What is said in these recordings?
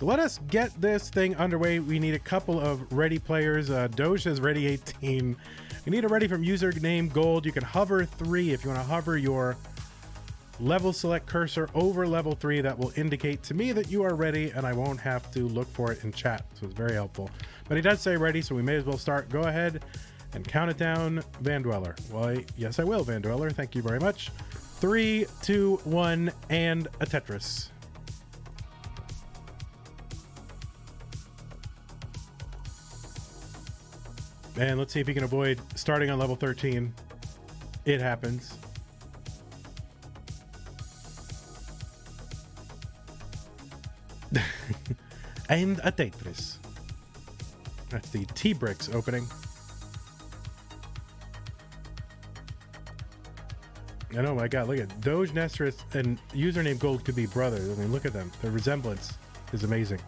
So let us get this thing underway. We need a couple of ready players. Doge says ready 18. We need a ready from UsernameGold. You can hover 3 if you want to hover your level select cursor over level 3. That will indicate to me that you are ready, and I won't have to look for it in chat. So it's very helpful. But he does say ready, so we may as well start. Go ahead and count it down, Vandweller. Why, yes, I will, Vandweller. Thank you very much. 3, 2, 1, and a Tetris. And let's see if he can avoid starting on level 13. It happens. And a Tetris. That's the T-Bricks opening. And oh my god, look at Doge, Tetris, and UsernameGold could be brothers. I mean, look at them. The resemblance is amazing.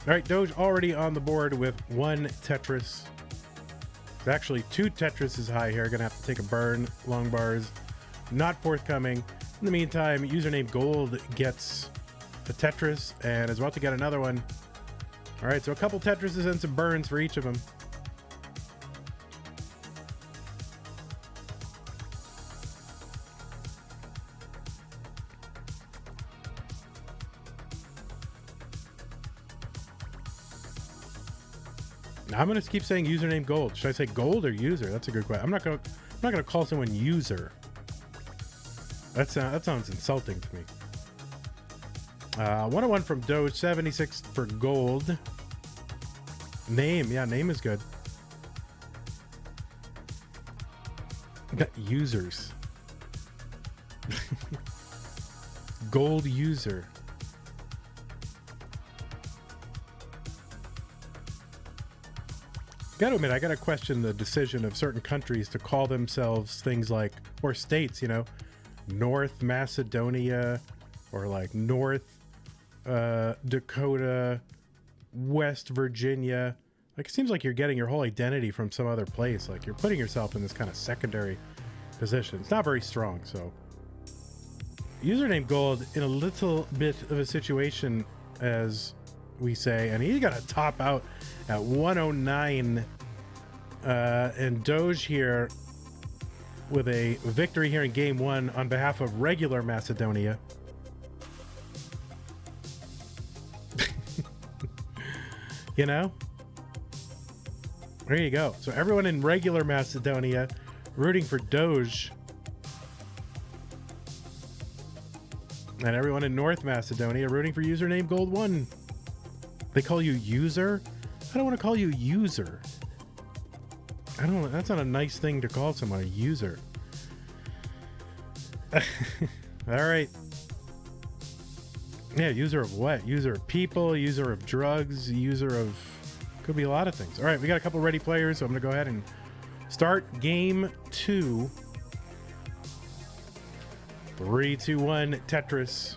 All right, Doge already on the board with 1 Tetris. It's actually 2 Tetris is high here. Gonna have to take a burn. Long bars not forthcoming. In the meantime, UsernameGold gets a Tetris and is about to get another one. All right, so a couple Tetrises and some burns for each of them. I'm gonna keep saying UsernameGold. Should I say gold or user? That's a good question. I'm not gonna call someone user. That sounds insulting to me. 101 from Doge, 76 for gold. Name, yeah, name is good. Users. Gold user. Gotta admit, I gotta question the decision of certain countries to call themselves things like, or states, you know, North Macedonia, or like North Dakota, West Virginia. Like, it seems like you're getting your whole identity from some other place. Like, you're putting yourself in this kind of secondary position. It's not very strong, so. UsernameGold in a little bit of a situation, as we say, and he's got to top out at 109. And Doge here with a victory here in game 1 on behalf of regular Macedonia. You know, there you go. So everyone in regular Macedonia rooting for Doge, and everyone in North Macedonia rooting for UsernameGold 1. They call you user? I don't want to call you user. I don't. That's not a nice thing to call someone, a user. All right. Yeah, user of what? User of people, user of drugs, user of... Could be a lot of things. All right, we got a couple ready players, so I'm going to go ahead and start game 2. 3, 2, 1, Tetris.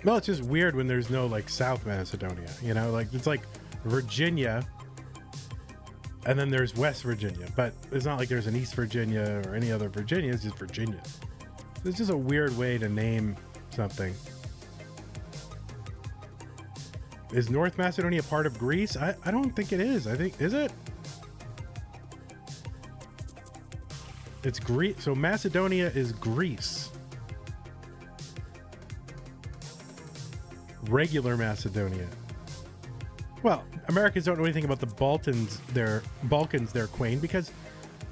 Well, it's just weird when there's no, like, South Macedonia, you know? Like, it's like Virginia, and then there's West Virginia, but it's not like there's an East Virginia or any other Virginia. It's just Virginia. It's just a weird way to name something. Is North Macedonia part of Greece? I don't think it is. I think, is it? It's Greece. So Macedonia is Greece. Regular Macedonia. Well, Americans don't know anything about the Balkans there, Queen, because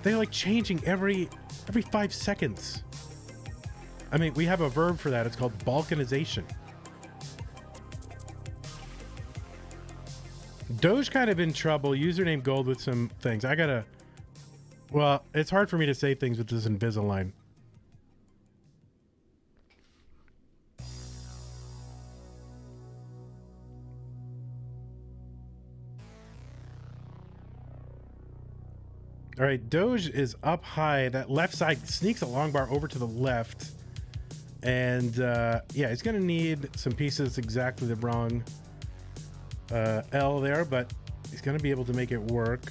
they're like changing every 5 seconds. I mean, we have a verb for that. It's called balkanization. Doge kind of in trouble. UsernameGold with some things. Well, it's hard for me to say things with this Invisalign. All right, Doge is up high. That left side sneaks a long bar over to the left. And yeah, it's going to need some pieces exactly the wrong L there, but he's going to be able to make it work.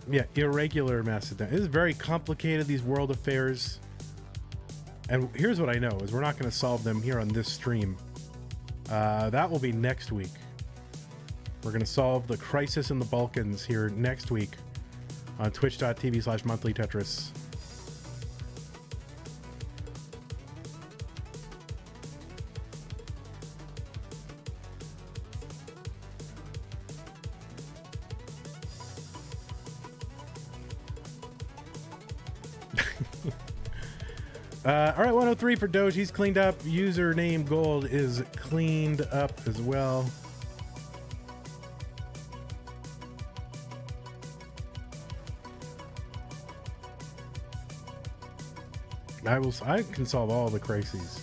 Yeah, irregular Macedon. It is very complicated, these world affairs. And here's what I know, is we're not going to solve them here on this stream. That will be next week. We're going to solve the crisis in the Balkans here next week on twitch.tv/monthlytetris. All right, 103 for Doge. He's cleaned up. Username Gold is cleaned up as well. I can solve all the crises.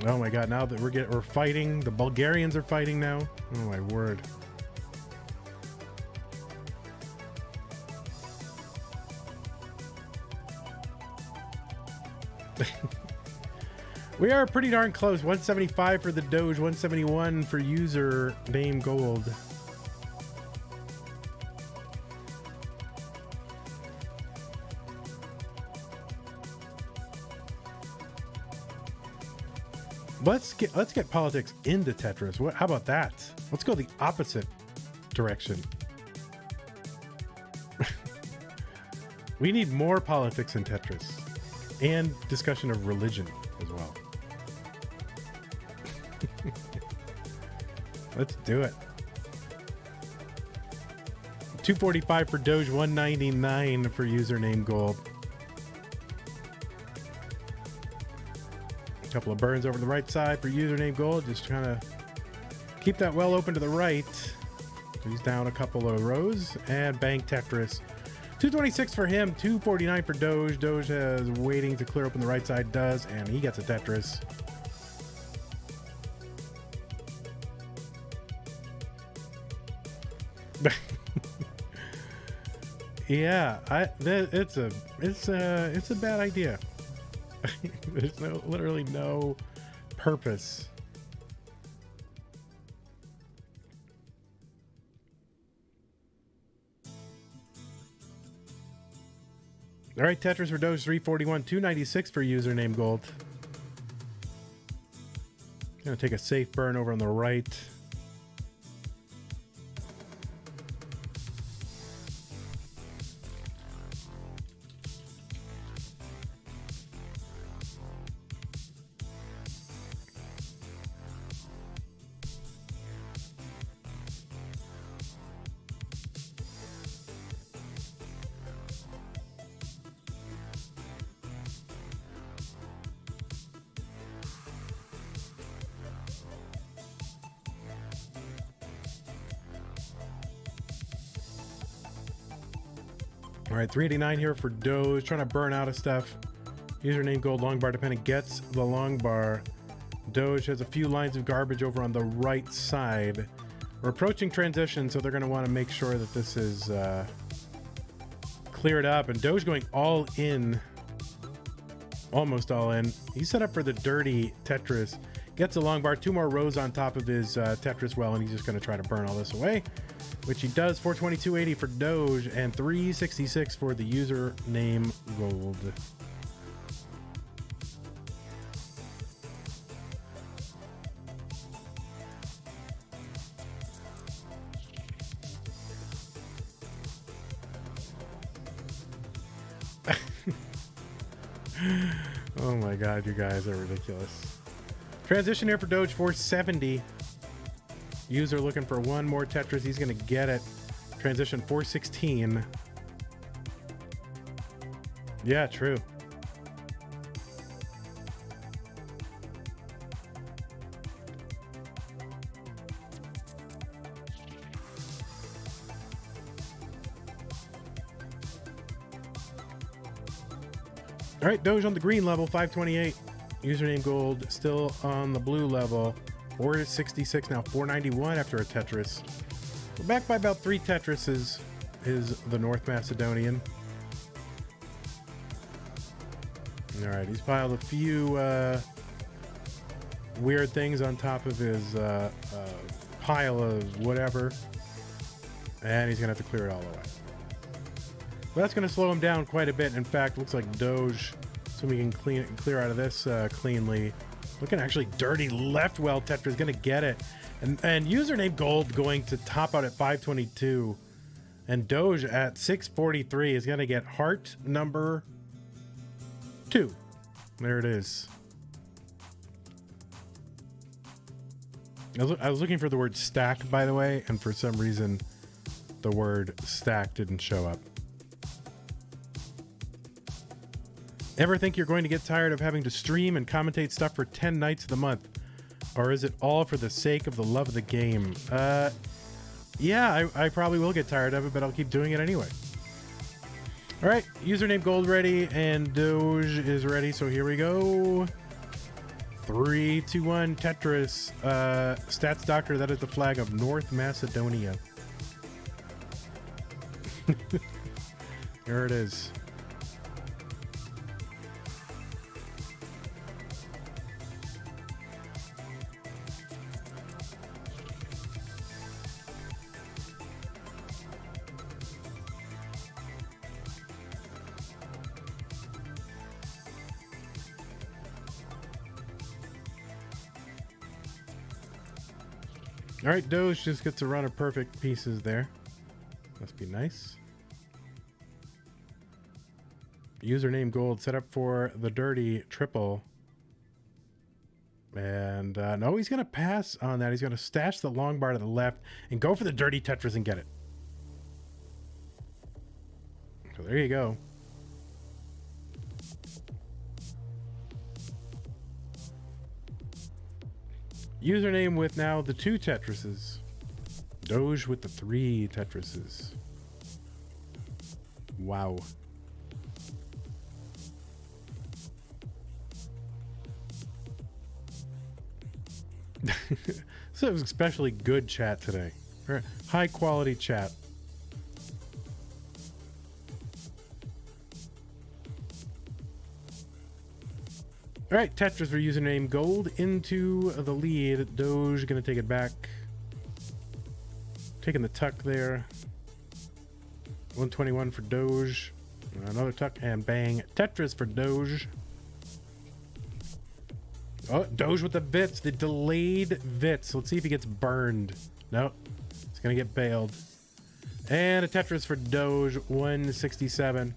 Oh my god, now that we're fighting, the Bulgarians are fighting now. Oh my word. We are pretty darn close. 175 for the Doge, 171 for Username Gold. Let's get politics into Tetris. How about that? Let's go the opposite direction. We need more politics in Tetris and discussion of religion as well. Let's do it. 245 for Doge, 199 for Username Gold. Couple of burns over the right side for Username Gold. Just trying to keep that well open to the right. So he's down a couple of rows. And bang, Tetris. 226 for him, 249 for Doge. Doge is waiting to clear open the right side, does, and he gets a Tetris. Yeah, it's a bad idea. There's literally no purpose. All right, Tetris for Doge, 341, 296 for Username Gold. Gonna take a safe burn over on the right. All right, 389 here for Doge, trying to burn out of stuff. Username Gold, long bar dependent, gets the long bar. Doge has a few lines of garbage over on the right side. We're approaching transition, so they're going to want to make sure that this is cleared up. And Doge going all in, almost all in. He's set up for the dirty Tetris. Gets a long bar, 2 more rows on top of his Tetris well, and he's just going to try to burn all this away, which he does. 422.80 for Doge and 366 for the Username Gold. Oh my god, you guys are ridiculous. Transition here for Doge, 470. User looking for one more Tetris. He's going to get it. Transition 416. Yeah, true. All right, Doge on the green level, 528. Username Gold still on the blue level, 466 now, 491 after a Tetris. We're back by about 3 Tetrises. is the North Macedonian. All right, he's piled a few weird things on top of his pile of whatever, and he's gonna have to clear it all away. But that's gonna slow him down quite a bit. In fact, looks like Doge, so we can clear out of this cleanly. Looking actually dirty left. Well, Tetra's gonna get it, and UsernameGold going to top out at 522, and Doge at 643 is gonna get heart number 2. There it is. I was looking for the word stack, by the way, and for some reason the word stack didn't show up. Ever think you're going to get tired of having to stream and commentate stuff for 10 nights of the month? Or is it all for the sake of the love of the game? Yeah, I probably will get tired of it, but I'll keep doing it anyway. All right, UsernameGold ready, and Doge is ready, so here we go. 3, 2, 1, Tetris. Stats Doctor, that is the flag of North Macedonia. There it is. All right, Doge just gets a run of perfect pieces there. Must be nice. UsernameGold set up for the dirty triple. And no, he's going to pass on that. He's going to stash the long bar to the left and go for the dirty Tetris and get it. So there you go. Username with now the 2 Tetrises. Doge with the 3 Tetrises. Wow. So it was especially good chat today. High quality chat. All right, Tetris for UsernameGold into the lead. Doge gonna take it back. Taking the tuck there. 121 for Doge. Another tuck and bang. Tetris for Doge. Oh, Doge with the Vits, the delayed Vits. Let's see if he gets burned. No, it's gonna get bailed. And a Tetris for Doge, 167.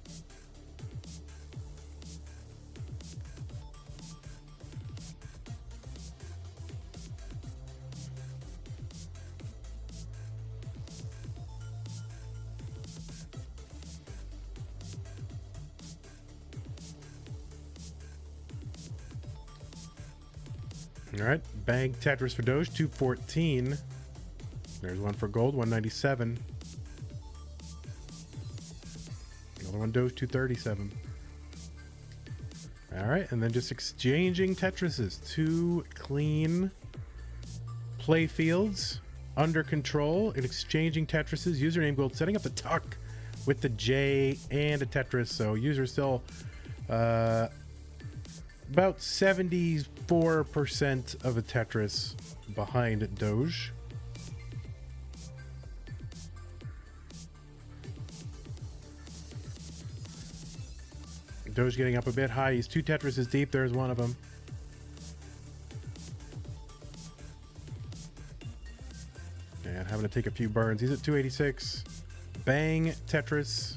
All right, bang Tetris for Doge, 214. There's one for gold, 197. Another one Doge, 237. All right, and then just exchanging Tetrises. 2 clean play fields under control and exchanging Tetrises. UsernameGold setting up the tuck with the J and a Tetris. So user still about 74% of a Tetris behind Doge. Doge getting up a bit high. He's 2 Tetrises deep. There's one of them. And having to take a few burns. He's at 286. Bang Tetris.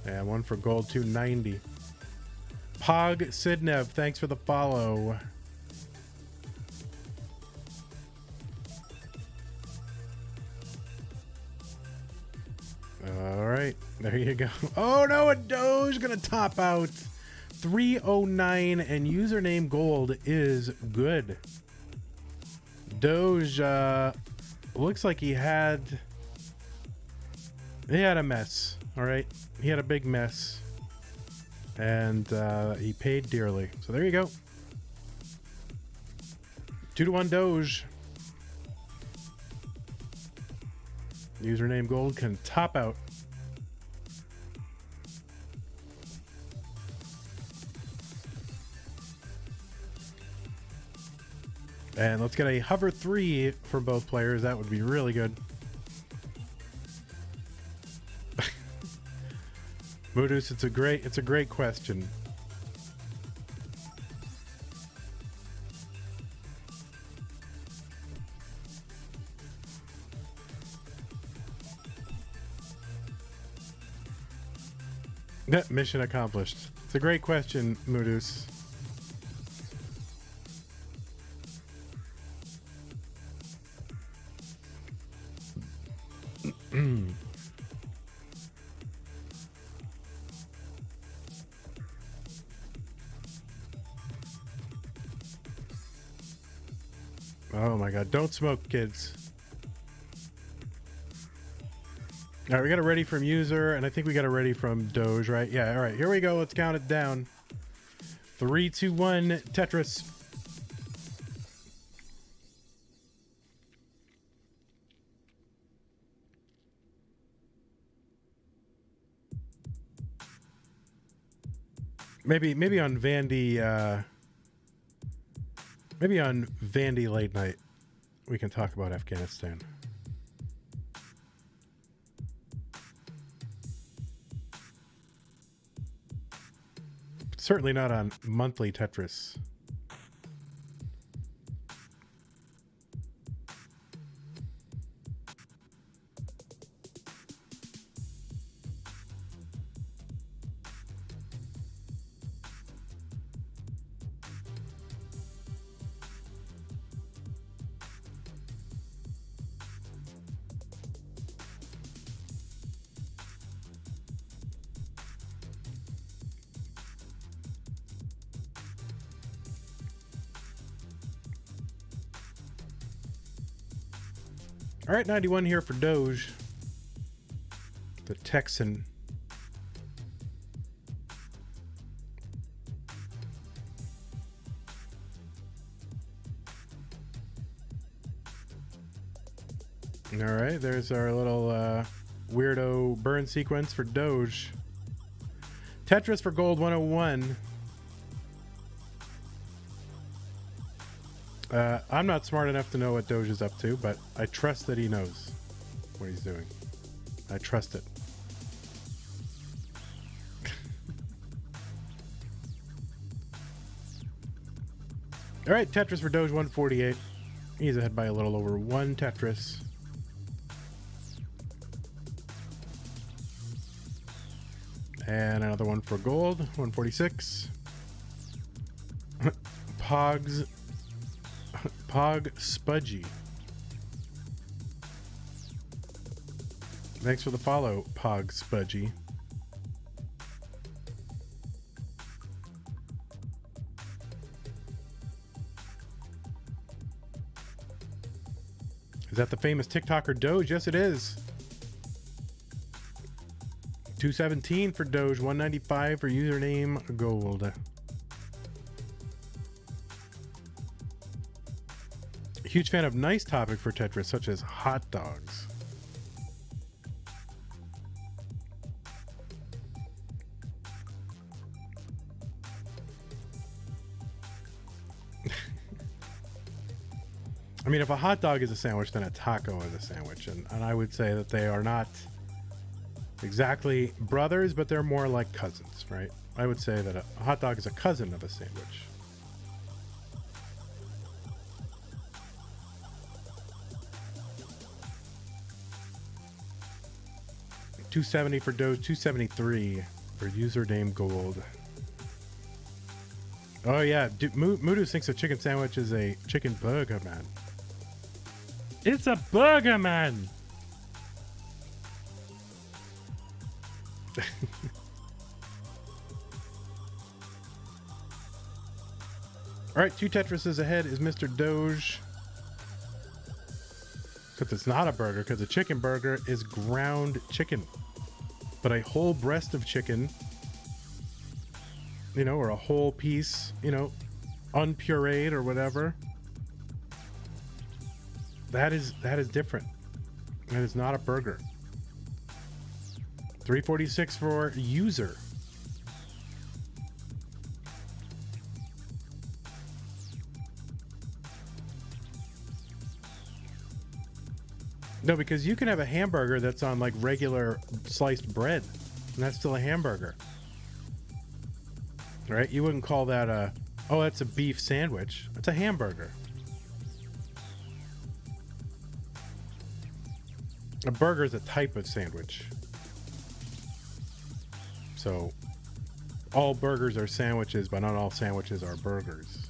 And one for gold, 290. Pog Sidnev, thanks for the follow. All right, there you go. Oh no, a Doge gonna top out 309, and UsernameGold is good. Doge looks like he had a mess. All right, he had a big mess. And he paid dearly. So there you go. 2-1 Doge. Username Gold can top out. And let's get a hover 3 for both players. That would be really good. Moodus, it's a great question. Mission accomplished. It's a great question, Moodus. Oh my god, don't smoke, kids. All right, we got it ready from user, and I think we got it ready from Doge, right? Yeah, all right, here we go. Let's count it down. 3, 2, 1, Tetris. Maybe on Vandy, maybe on Vandy late night, we can talk about Afghanistan. Certainly not on monthly Tetris. All right, 91 here for Doge, the Texan. All right, there's our little weirdo burn sequence for Doge. Tetris for Gold 101. I'm not smart enough to know what Doge is up to, but I trust that he knows what he's doing. I trust it. All right, Tetris for Doge 148. He's ahead by a little over one Tetris. And another one for Gold 146. Pog Spudgy. Thanks for the follow, Pog Spudgy. Is that the famous TikToker Doge? Yes, it is. 217 for Doge, 195 for username Gold. Huge fan of nice topic for Tetris, such as hot dogs. I mean, if a hot dog is a sandwich, then a taco is a sandwich. And I would say that they are not exactly brothers, but they're more like cousins, right? I would say that a hot dog is a cousin of a sandwich. $270 for Doge, $273 for username Gold. Oh yeah, Moodoo thinks a chicken sandwich is a chicken burger, man. It's a burger, man. All right, 2 Tetrises ahead is Mr. Doge. Except it's not a burger, because a chicken burger is ground chicken. But a whole breast of chicken, you know, or a whole piece, you know, unpureed or whatever. That is different. That is not a burger. 346 for user. No, because you can have a hamburger that's on like regular sliced bread, and that's still a hamburger. Right? You wouldn't call that a, oh, that's a beef sandwich. It's a hamburger. A burger is a type of sandwich. So all burgers are sandwiches, but not all sandwiches are burgers.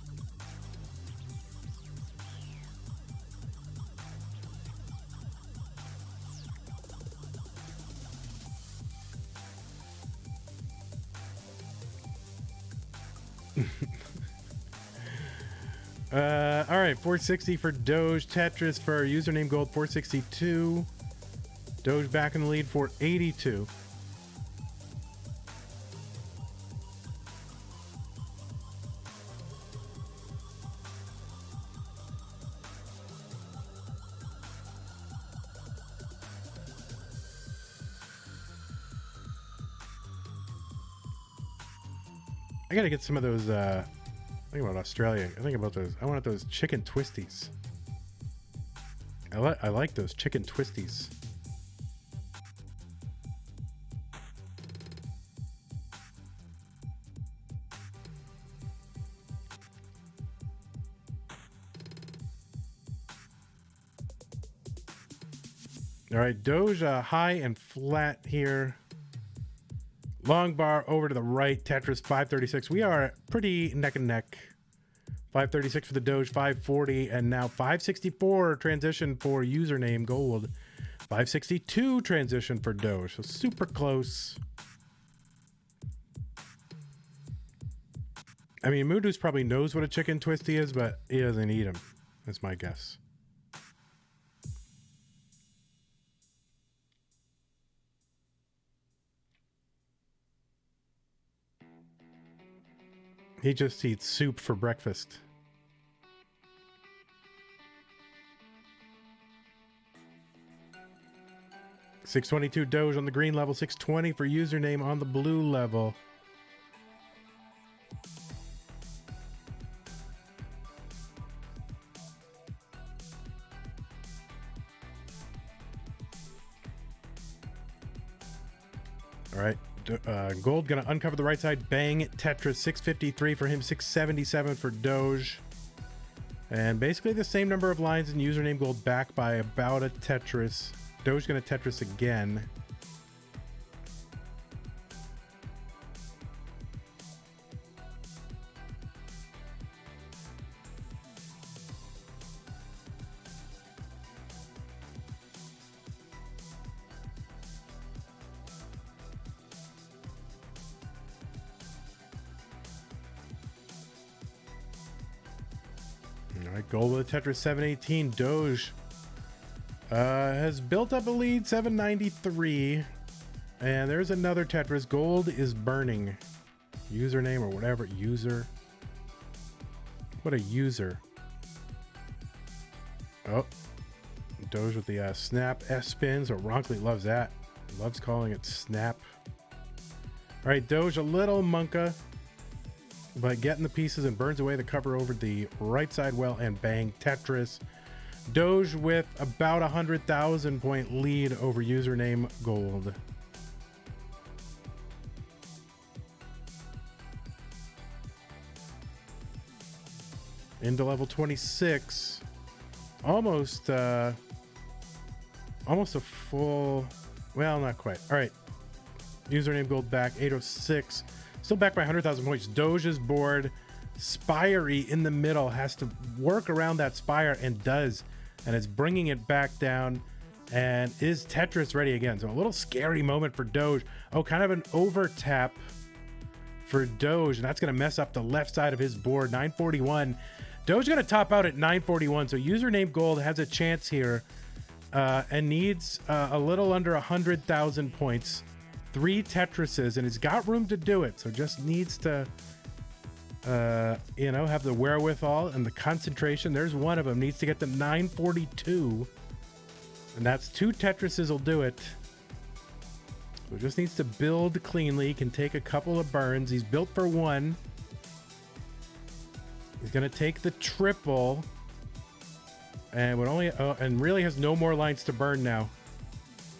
All right, 460 for Doge. Tetris for username gold, 462. Doge back in the lead for 82. I gotta get some of those, think about Australia. I think about those. I want those chicken twisties. I like those chicken twisties. All right, Doge high and flat here. Long bar over to the right. Tetris 536. We are pretty neck and neck. 536 for the Doge, 540, and now 564 transition for username gold. 562 transition for Doge. So super close. I mean, Moodoos probably knows what a chicken twisty is, but he doesn't eat them. That's my guess. He just eats soup for breakfast. $622 Doge on the green level, $620 for username on the blue level. All right. Gold gonna uncover the right side. Bang Tetris, 653 for him, 677 for Doge, and basically the same number of lines in username gold, back by about a Tetris. Doge gonna Tetris again. Gold with a Tetris 718. Doge has built up a lead, 793. And there's another Tetris. Gold is burning. Username or whatever. User. What a user. Oh. Doge with the snap S spin. So Ronkley loves that. Loves calling it snap. All right, Doge a little monka, but getting the pieces and burns away the cover over the right side well, and bang Tetris. Doge with about 100,000 point lead over username gold. Into level 26. Almost a full, well, not quite. All right. Username gold back, 806. Still back by 100,000 points. Doge's board, Spirey in the middle, has to work around that spire, and does. And it's bringing it back down. And is Tetris ready again? So a little scary moment for Doge. Oh, kind of an over tap for Doge. And that's going to mess up the left side of his board. 941. Doge going to top out at 941. So username gold has a chance here and needs a little under 100,000 points. 3 Tetrises, and he's got room to do it. So just needs to, have the wherewithal and the concentration. There's one of them. Needs to get to 942. And that's 2 Tetrises will do it. So just needs to build cleanly. He can take a couple of burns. He's built for 1. He's going to take the triple. And would only and really has no more lines to burn now.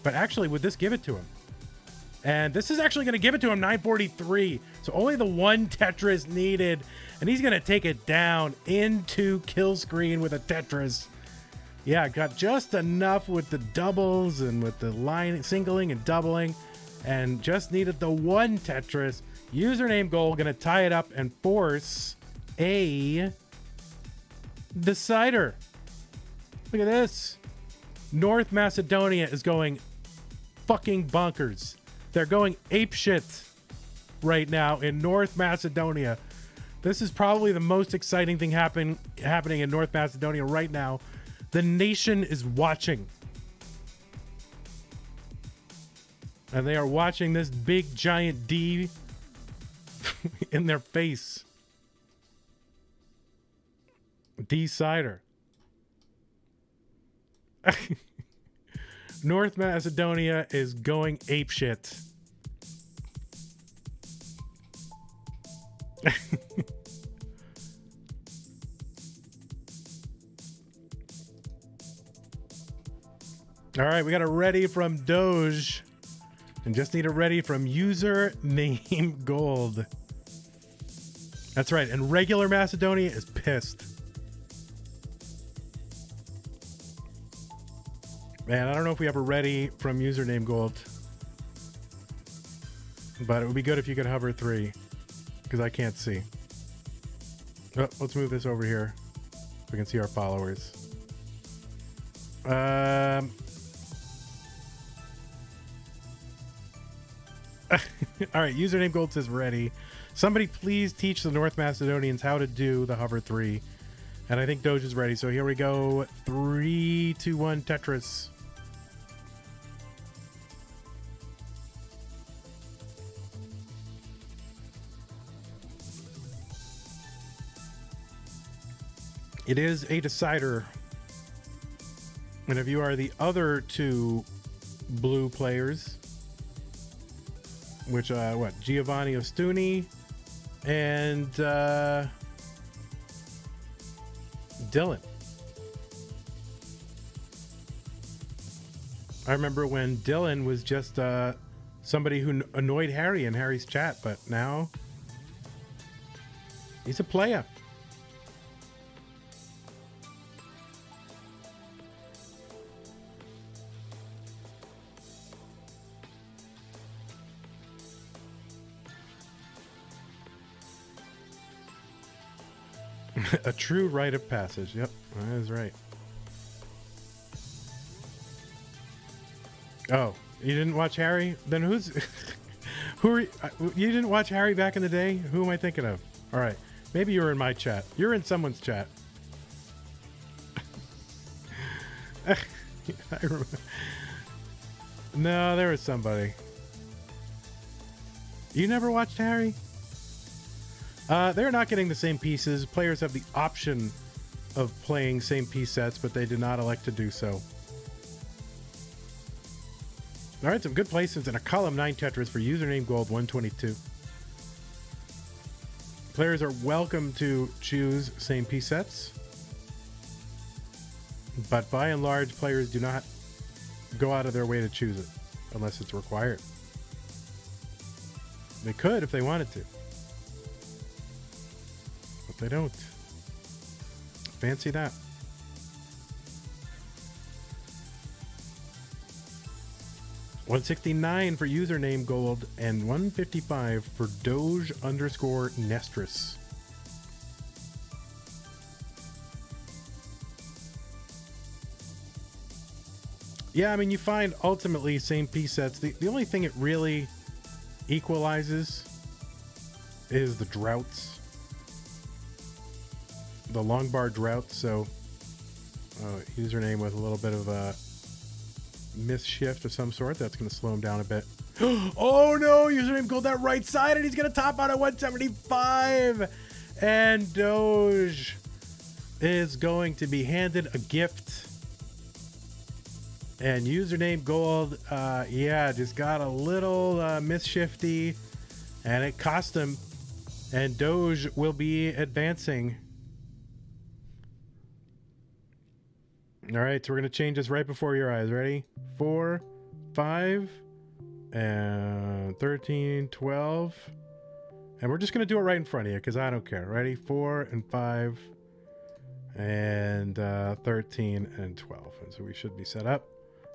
But actually, would this give it to him? And this is actually going to give it to him, 943. So only the 1 Tetris needed. And he's going to take it down into kill screen with a Tetris. Yeah, got just enough with the doubles and with the line singling and doubling. And just needed the 1 Tetris. UsernameGold going to tie it up and force a decider. Look at this. North Macedonia is going fucking bonkers. They're going apeshit right now in North Macedonia. This is probably the most exciting thing happening in North Macedonia right now. The nation is watching. And they are watching this big giant D in their face. Decider. North Macedonia is going apeshit. All right, we got a ready from Doge. And just need a ready from UsernameGold. That's right, and regular Macedonia is pissed. Man, I don't know if we have a ready from UsernameGold. But it would be good if you could hover 3. Because I can't see. Oh, let's move this over here. So we can see our followers. All right, UsernameGold says ready. Somebody please teach the North Macedonians how to do the hover 3. And I think Doge is ready. So here we go. 3, 2, 1, Tetris. It is a decider. And if you are the other 2 blue players, which Giovanni Ostuni and Dillan. I remember when Dillan was just somebody who annoyed Harry in Harry's chat, but now he's a player. A true rite of passage. Yep, that is right. Oh, you didn't watch Harry? Then who's... who are you didn't watch Harry back in the day? Who am I thinking of? All right, maybe you were in my chat. You're in someone's chat. I remember. No, there was somebody. You never watched Harry? They're not getting the same pieces. Players have the option of playing same piece sets, but they did not elect to do so. All right, some good places in a column 9 Tetris for UsernameGold 122. Players are welcome to choose same piece sets, but by and large, players do not go out of their way to choose it unless it's required. They could if they wanted to. But they don't. Fancy that. $169 for UsernameGold and $155 for Doge_Nestris. Yeah, I mean, you find ultimately same piece sets. The only thing it really equalizes is the droughts. The long bar drought, so username with a little bit of a misshift of some sort. That's going to slow him down a bit. Oh no, UsernameGold that right side, and he's going to top out at 175. And Doge is going to be handed a gift. And username gold, yeah, just got a little misshifty, and it cost him. And Doge will be advancing. All right, so we're going to change this right before your eyes. Ready? 4, 5, and 13, 12. And we're just going to do it right in front of you because I don't care. Ready? 4 and 5 and 13 and 12. And so we should be set up.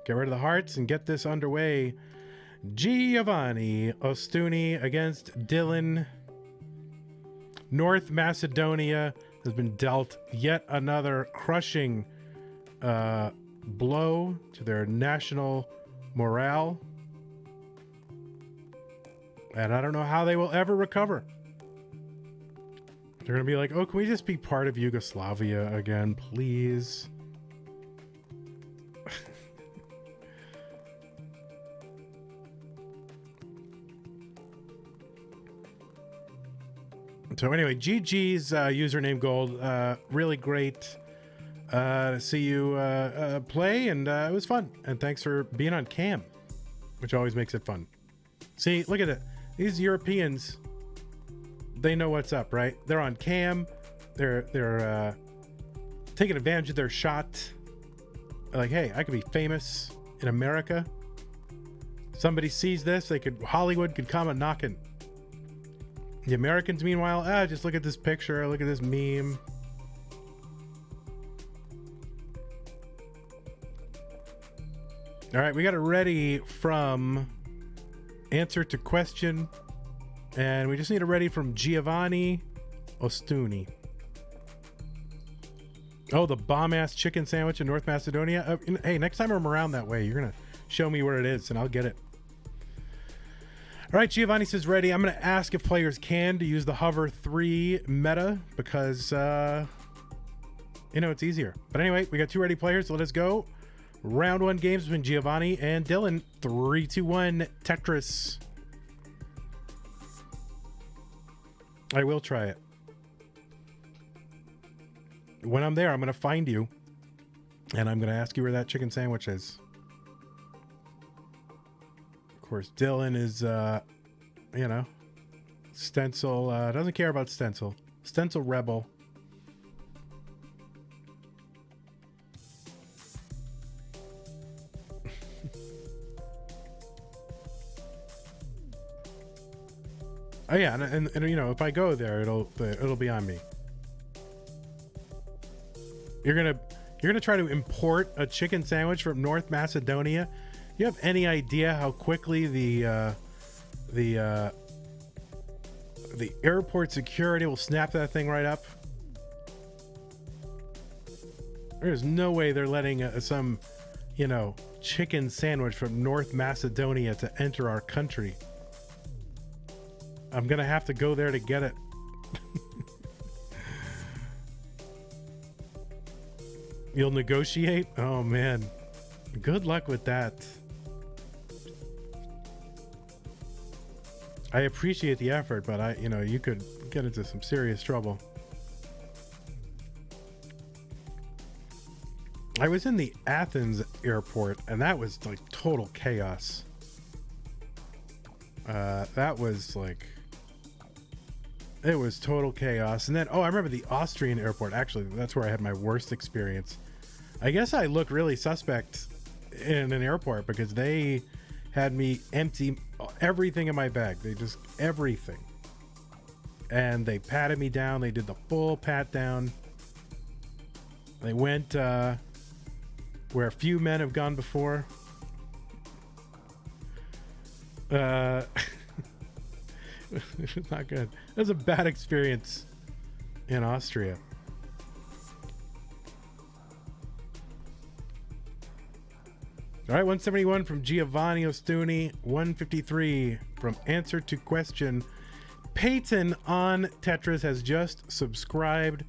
Get rid of the hearts and get this underway. Giovanni Ostuni against Dillan. North Macedonia has been dealt yet another crushing blow to their national morale. And I don't know how they will ever recover. They're going to be like, oh, can we just be part of Yugoslavia again, please? So anyway, GG's username gold. Really great to see you play, and it was fun. And thanks for being on cam, which always makes it fun. See, look at it. These Europeans, they know what's up, right? They're on cam. They're taking advantage of their shot. Like, hey, I could be famous in America. Somebody sees this, Hollywood could come a knocking. The Americans, meanwhile, just look at this picture, look at this meme. All right, we got it ready from answer to question, and we just need it ready from Giovanni Ostuni. Oh, the bomb-ass chicken sandwich in North Macedonia. Hey, next time I'm around that way, you're gonna show me where it is, and I'll get it. All right, Giovanni says ready. I'm going to ask if players can to use the hover 3 meta because, it's easier. But anyway, we got 2 ready players, so let us go. Round 1 games between Giovanni and Dillan. 3, 2, 1, Tetris. I will try it. When I'm there, I'm going to find you, and I'm going to ask you where that chicken sandwich is. Of course, Dillan is, stencil, doesn't care about stencil. Stencil rebel. Oh yeah, and if I go there, it'll be on me. You're gonna try to import a chicken sandwich from North Macedonia. You have any idea how quickly the airport security will snap that thing right up? There's no way they're letting some, chicken sandwich from North Macedonia to enter our country. I'm gonna have to go there to get it. You'll negotiate? Oh man, good luck with that. I appreciate the effort, but you could get into some serious trouble. I was in the Athens airport, and that was like total chaos. It was total chaos. And then, I remember the Austrian airport. Actually, that's where I had my worst experience. I guess I looked really suspect in an airport because they had me empty everything in my bag. Everything. And they patted me down. They did the full pat down. They went where a few men have gone before. It was not good. It was a bad experience in Austria. All right, 171 from Giovanni Ostuni, 153 from Answer to Question. Peyton on Tetris has just subscribed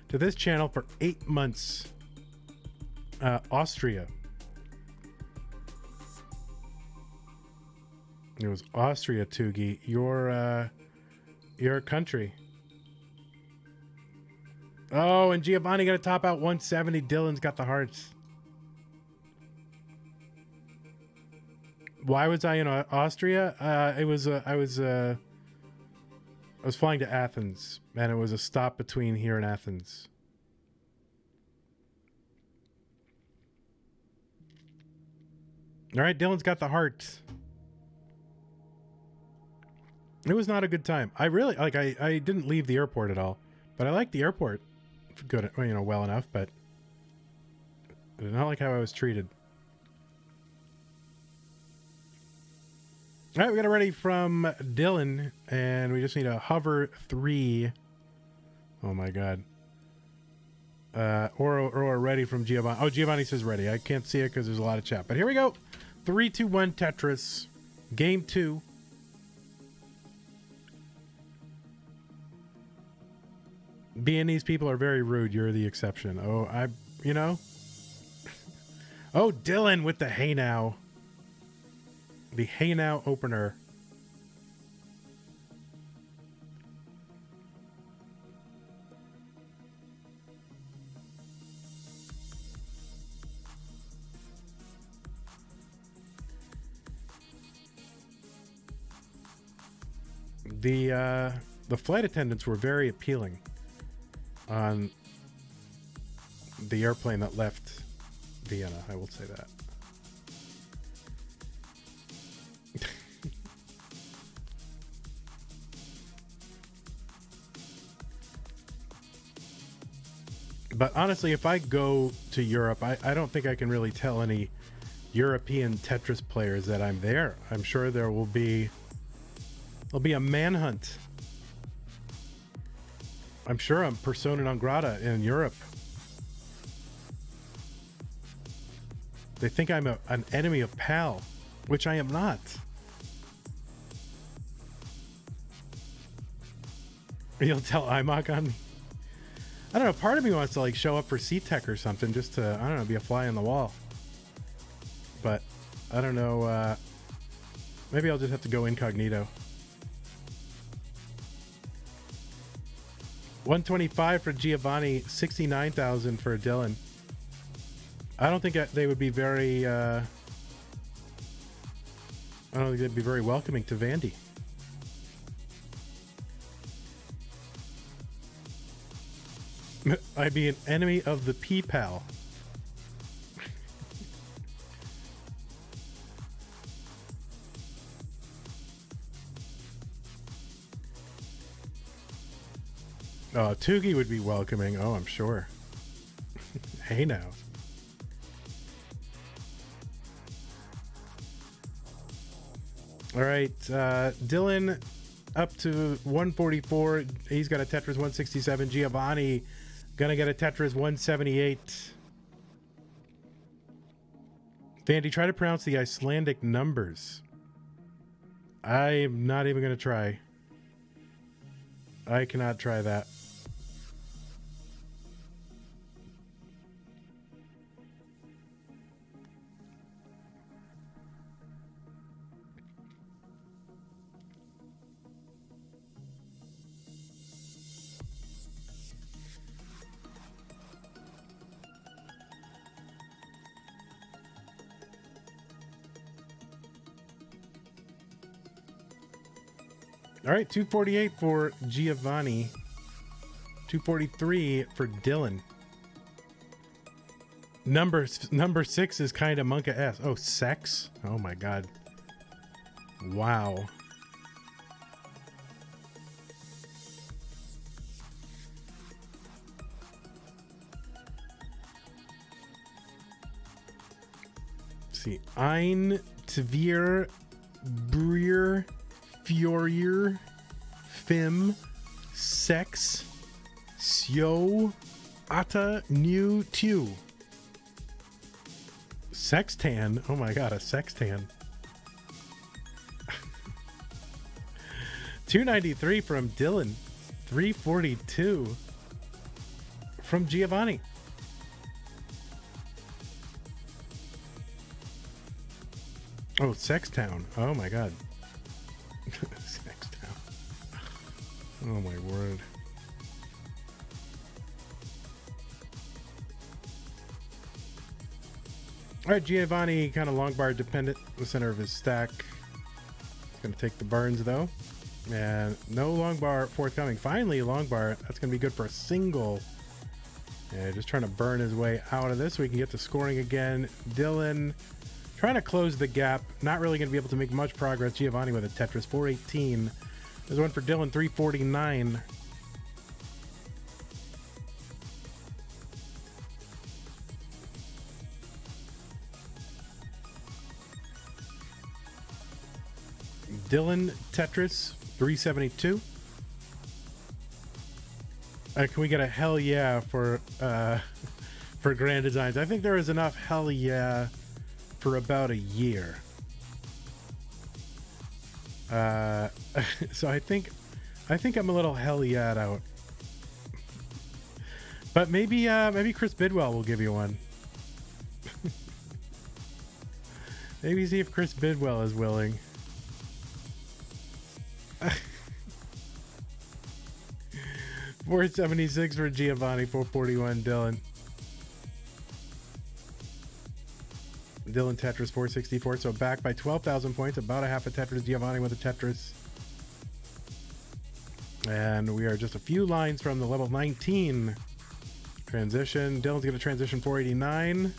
to this channel for 8 months. Austria. It was Austria, Tugi. Your country. Oh, and Giovanni got to top out 170. Dillan's got the hearts. Why was I in Austria? I was flying to Athens, and it was a stop between here and Athens. All right, Dylan's got the heart. It was not a good time. I really like. I didn't leave the airport at all, but I liked the airport, good, well enough. But I did not like how I was treated. All right, we got a ready from Dillan, and we just need a hover 3. Oh my god. Or ready from Giovanni. Oh, Giovanni says ready. I can't see it because there's a lot of chat. But here we go. 3, 2, 1 Tetris. Game 2. Viennese people are very rude. You're the exception. Oh, Oh, Dillan with the hey now. The hey now opener. The flight attendants were very appealing on the airplane that left Vienna, I will say that. But honestly, if I go to Europe, I don't think I can really tell any European Tetris players that I'm there. I'm sure there'll be a manhunt. I'm sure I'm persona non grata in Europe. They think I'm an enemy of PAL, which I am not. You'll tell IMOC on me. I don't know, part of me wants to like show up for C-Tech or something just to, I don't know, be a fly on the wall. But I don't know, maybe I'll just have to go incognito. 125 for Giovanni, 69,000 for Dillan. I don't think they would be very, I don't think they'd be very welcoming to Vandy. I'd be an enemy of the P-Pal. Oh, Tugi would be welcoming. Oh, I'm sure. Hey now. All right, Dillan up to 144. He's got a Tetris 167. Giovanni gonna get a Tetris 178. Vandy, try to pronounce the Icelandic numbers. I'm not even gonna try. I cannot try that. All right, 248 for Giovanni. 243 for Dillan. Number 6 is kind of Monka S. Oh, sex? Oh my god. Wow. Let's see. Ein, Tvir, Breer, Furier, Fim, Sex, Sio, Ata, New, Tu. Sextan. Oh my god, a sextan. 293 from Dillan. 342 from Giovanni. Oh, Sextown. Oh my god. Sextown. Oh my word. All right, Giovanni kind of long bar dependent, the center of his stack. He's going to take the burns though. And no long bar forthcoming. Finally, long bar. That's going to be good for a single. Yeah, just trying to burn his way out of this so we can get to scoring again. Dillan trying to close the gap. Not really going to be able to make much progress. Giovanni with a Tetris 418. There's one for Dillan 349. Dillan Tetris 372. Can we get a hell yeah for Grand Designs? I think there is enough hell yeah for about a year. So I think I'm a little hell yeah out. But maybe Chris Bidwell will give you one. Maybe see if Chris Bidwell is willing. 476 for Giovanni, 441 Dillan. Dillan Tetris 464, so back by 12,000 points, about a half a Tetris. Giovanni with a Tetris. And we are just a few lines from the level 19 transition. Dillan's going to transition 489.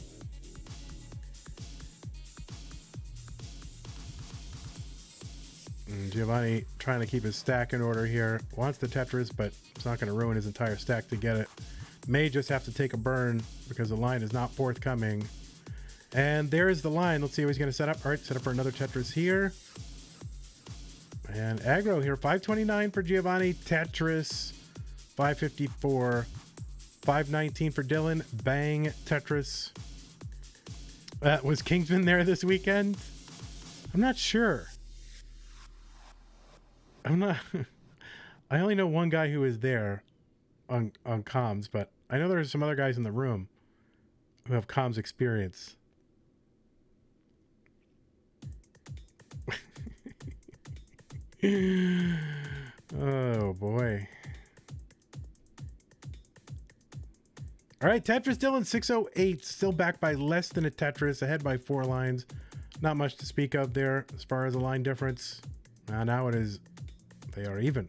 And Giovanni trying to keep his stack in order here. Wants the Tetris, but it's not going to ruin his entire stack to get it. May just have to take a burn because the line is not forthcoming. And there's the line. Let's see how he's going to set up. All right, set up for another Tetris here. And aggro here. 529 for Giovanni. Tetris. 554. 519 for Dillan. Bang. Tetris. Was Kingsman there this weekend? I'm not sure. I'm not... I only know one guy who is there on comms, but I know there's some other guys in the room who have comms experience. Oh boy. All right, Tetris Dillan 608, still back by less than a Tetris, ahead by 4 lines. Not much to speak of there as far as a line difference. Now it is, they are even.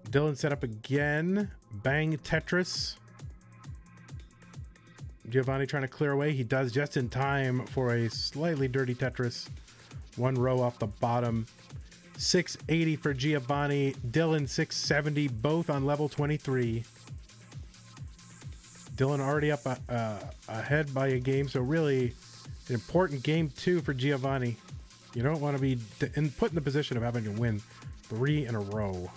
Dillan set up again. Bang Tetris. Giovanni trying to clear away. He does just in time for a slightly dirty Tetris. 1 row off the bottom. 680 for Giovanni. Dillan 670, both on level 23. Dillan already up ahead by a game, so really an important game 2 for Giovanni. You don't want to be put in the position of having to win 3 in a row.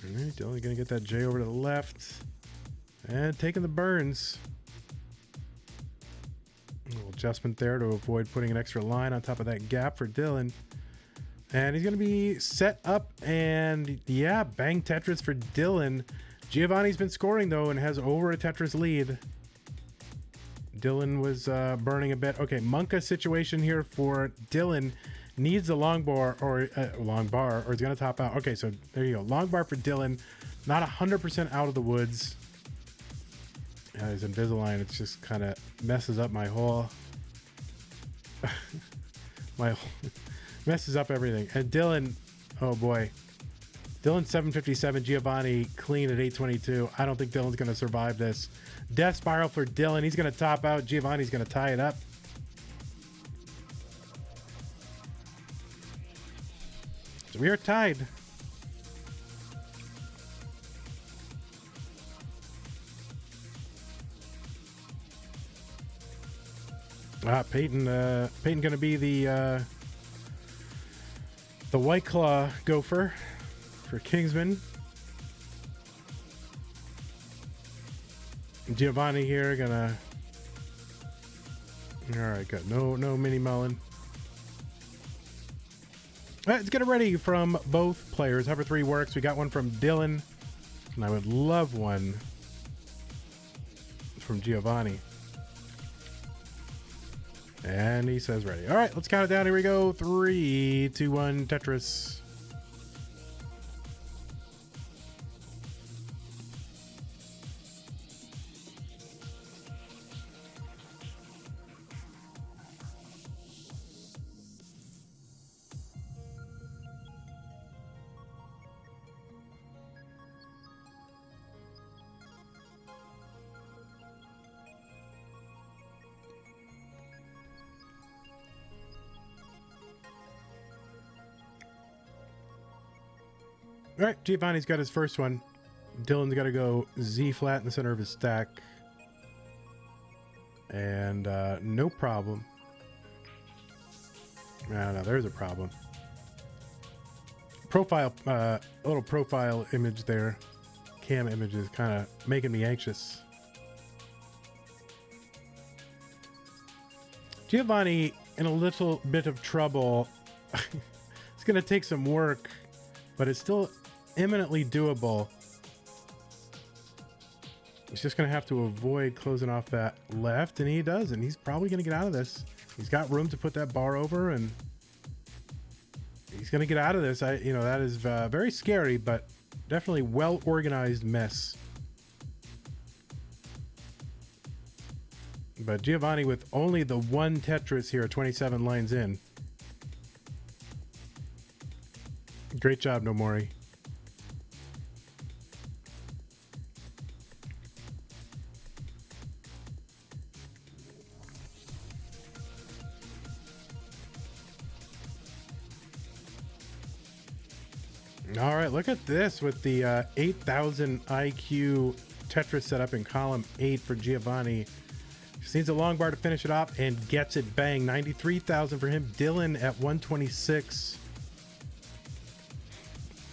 All right, Dillan gonna get that J over to the left and taking the burns. A little adjustment there to avoid putting an extra line on top of that gap for Dillan. And he's going to be set up, and yeah, bang Tetris for Dillan. Giovanni's been scoring, though, and has over a Tetris lead. Dillan was burning a bit. Okay, Monka situation here for Dillan. Needs a long bar, or he's going to top out. Okay, so there you go. Long bar for Dillan. Not 100% out of the woods. His Invisalign, it just kind of messes up my whole... messes up everything. And Dillan, oh boy. Dillan 757, Giovanni clean at 822. I don't think Dillan's going to survive this. Death spiral for Dillan. He's going to top out. Giovanni's going to tie it up. So we are tied. Peyton going to be the White Claw gopher for Kingsman. Giovanni here gonna. All right, good. No mini melon. All right, let's get it ready from both players. Hover 3 works. We got one from Dillan, and I would love one from Giovanni. And he says ready. All right, let's count it down. Here we go. 3, 2, 1, Tetris. All right, Giovanni's got his first one. Dillan's got to go Z flat in the center of his stack. And no problem. No, there's a problem. Profile, a little profile image there. Cam image is kind of making me anxious. Giovanni in a little bit of trouble. It's going to take some work, but it's still eminently doable. He's just going to have to avoid closing off that left, and he does, and he's probably going to get out of this. He's got room to put that bar over, and he's going to get out of this. That is very scary, but definitely well-organized mess. But Giovanni with only the one Tetris here, 27 lines in. Great job, Nomori. All right, look at this with the 8,000 IQ Tetris set up in column 8 for Giovanni. Just needs a long bar to finish it off and gets it. Bang. 93,000 for him. Dillan at 126.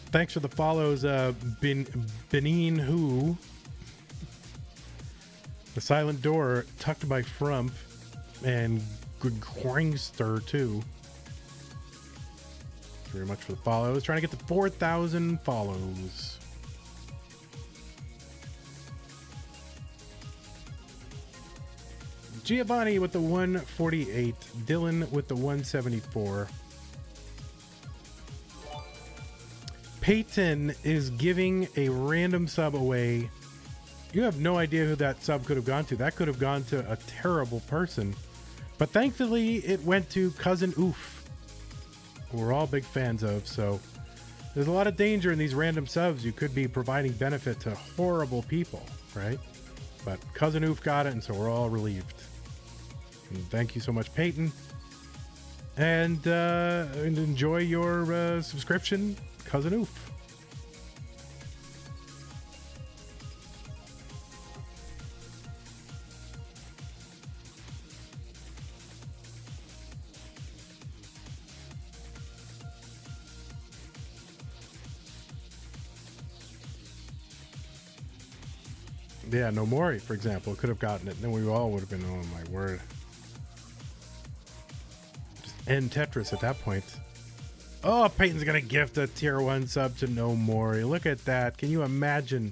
Thanks for the follows, Benin Who. The Silent Door, Tucked by Frump, and Gringster too. Thank you very much for the follows. Trying to get to 4,000 follows. Giovanni with the 148. Dillan with the 174. Peyton is giving a random sub away. You have no idea who that sub could have gone to. That could have gone to a terrible person. But thankfully, it went to Cousin Oof, who we're all big fans of. So there's a lot of danger in these random subs. You could be providing benefit to horrible people, right? But Cousin Oof got it, and so we're all relieved. And thank you so much, Peyton. And enjoy your subscription, Cousin Oof. Yeah, Nomori, for example, could have gotten it, and then we all would have been, oh my word. Just end Tetris at that point. Oh, Peyton's gonna gift a tier 1 sub to Nomori. Look at that. Can you imagine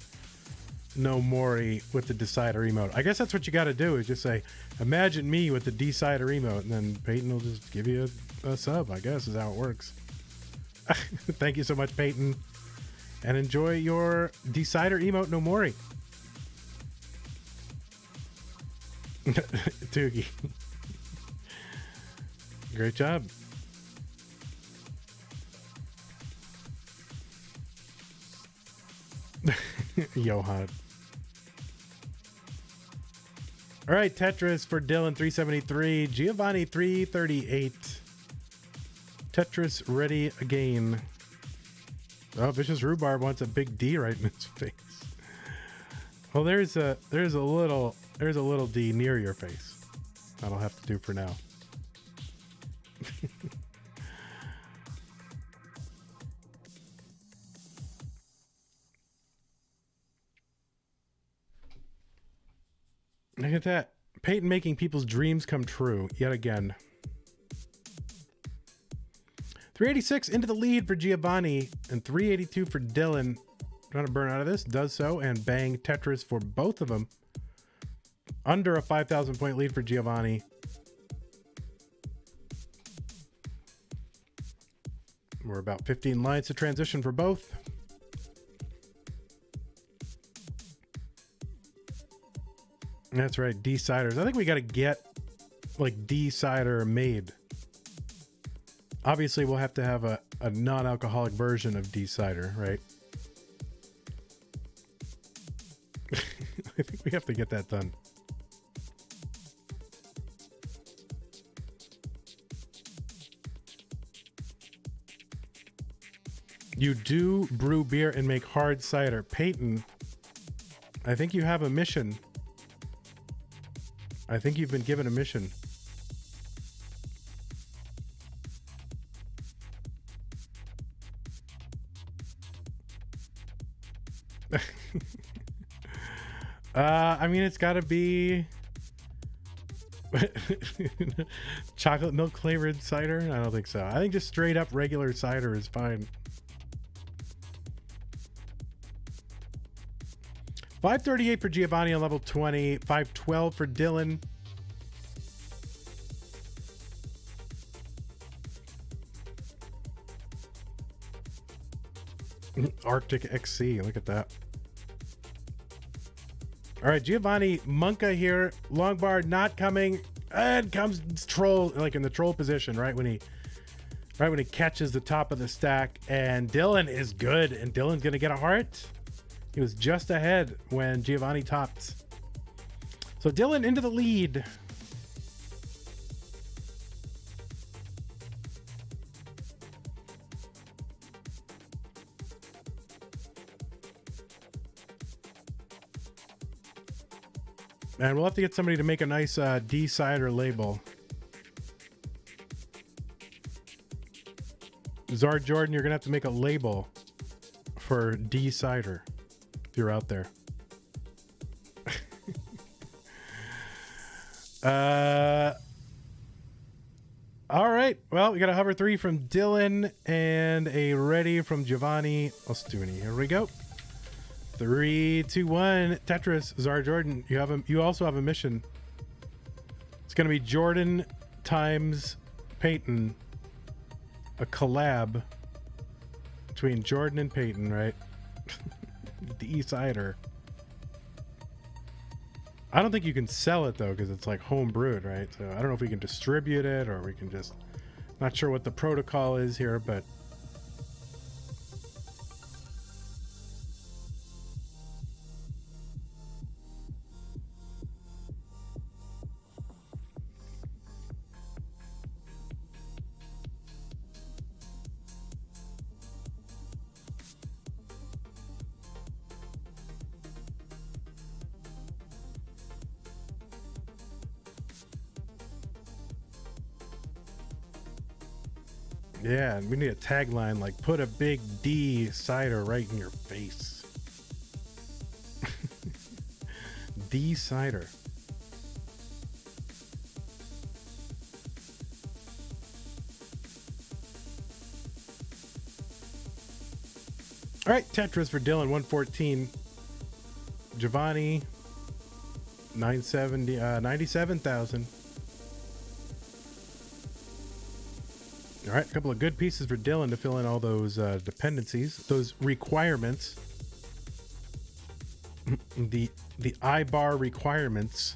Nomori with the Decider emote? I guess that's what you gotta do, is just say, imagine me with the Decider emote, and then Peyton will just give you a sub, I guess is how it works. Thank you so much, Peyton. And enjoy your Decider emote, Nomori. Toogie. Great job. Johan. All right, Tetris for Dillan 373, Giovanni 338. Tetris ready again. Oh, Vicious Rhubarb wants a big D right in his face. Well, there's a little D near your face. That'll have to do for now. Look at that. Peyton making people's dreams come true yet again. 386 into the lead for Giovanni and 382 for Dillan. Trying to burn out of this, does so, and bang, Tetris for both of them. Under a 5,000 point lead for Giovanni. We're about 15 lines to transition for both. That's right, D-Ciders. I think we got to get like D-Cider made. Obviously, we'll have to have a non-alcoholic version of D-Cider, right? I think we have to get that done. You do brew beer and make hard cider. Peyton, I think you have a mission. I think you've been given a mission. I mean, it's got to be chocolate milk flavored cider. I don't think so. I think just straight up regular cider is fine. 538 for Giovanni on level 20. 512 for Dillan. Arctic XC. Look at that. All right, Giovanni Monka here. Long bar not coming, and comes troll, like in the troll position, right when he catches the top of the stack. And Dillan is good, and Dillan's gonna get a heart. He was just ahead when Giovanni topped. So Dillan into the lead. And we'll have to get somebody to make a nice D-cider label. Zard Jordan, you're going to have to make a label for D-cider if you're out there. All right. Well, we got a hover 3 from Dillan and a ready from Giovanni Ostuni. Here we go. 3, 2, 1. Tetris, Zar Jordan. You also have a mission. It's gonna be Jordan times Peyton. A collab between Jordan and Peyton, right? The cider. I don't think you can sell it though, because it's like home brewed, right? So I don't know if we can distribute it or we can just, not sure what the protocol is here, but yeah, and we need a tagline like put a big D cider right in your face. D cider. All right, Tetris for Dillan, 114. Giovanni, 97,000. All right, a couple of good pieces for Dillan to fill in all those dependencies, those requirements. The I-bar requirements.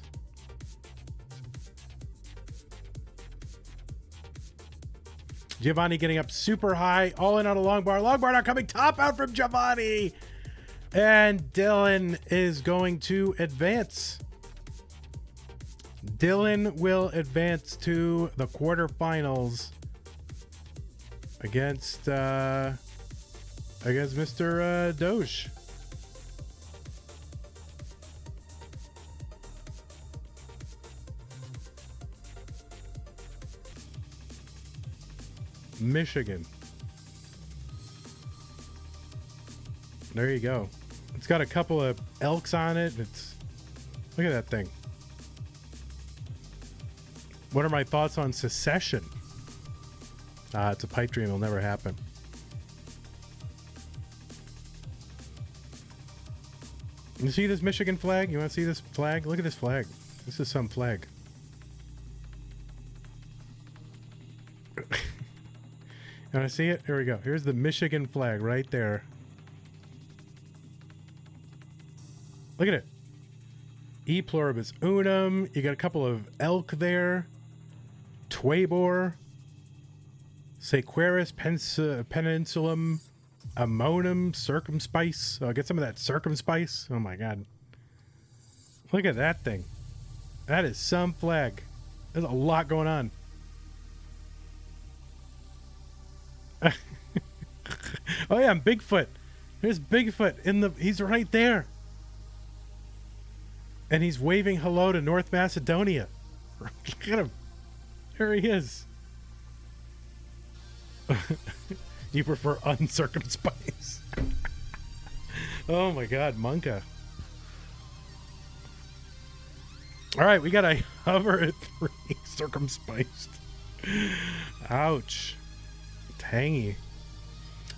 Giovanni getting up super high, all in on a long bar. Long bar not coming, top out from Giovanni. And Dillan is going to advance. Dillan will advance to the quarterfinals against Mr. Doge. Michigan. There you go. It's got a couple of elks on it. It's, look at that thing. What are my thoughts on secession? It's a pipe dream. It'll never happen. You see this Michigan flag? You want to see this flag? Look at this flag. This is some flag. You want to see it? Here we go. Here's the Michigan flag right there. Look at it. E pluribus unum. You got a couple of elk there. Twabor. Sequeris peninsulum. Ammonum circumspice. Oh, get some of that circumspice. Oh my god. Look at that thing. That is some flag. There's a lot going on. Oh yeah, Bigfoot. There's Bigfoot he's right there. And he's waving hello to North Macedonia. Look at him. There he is. You prefer uncircumcised? Oh my God, Monka. All right, we got a hover at 3, circumcised. Ouch. Tangy.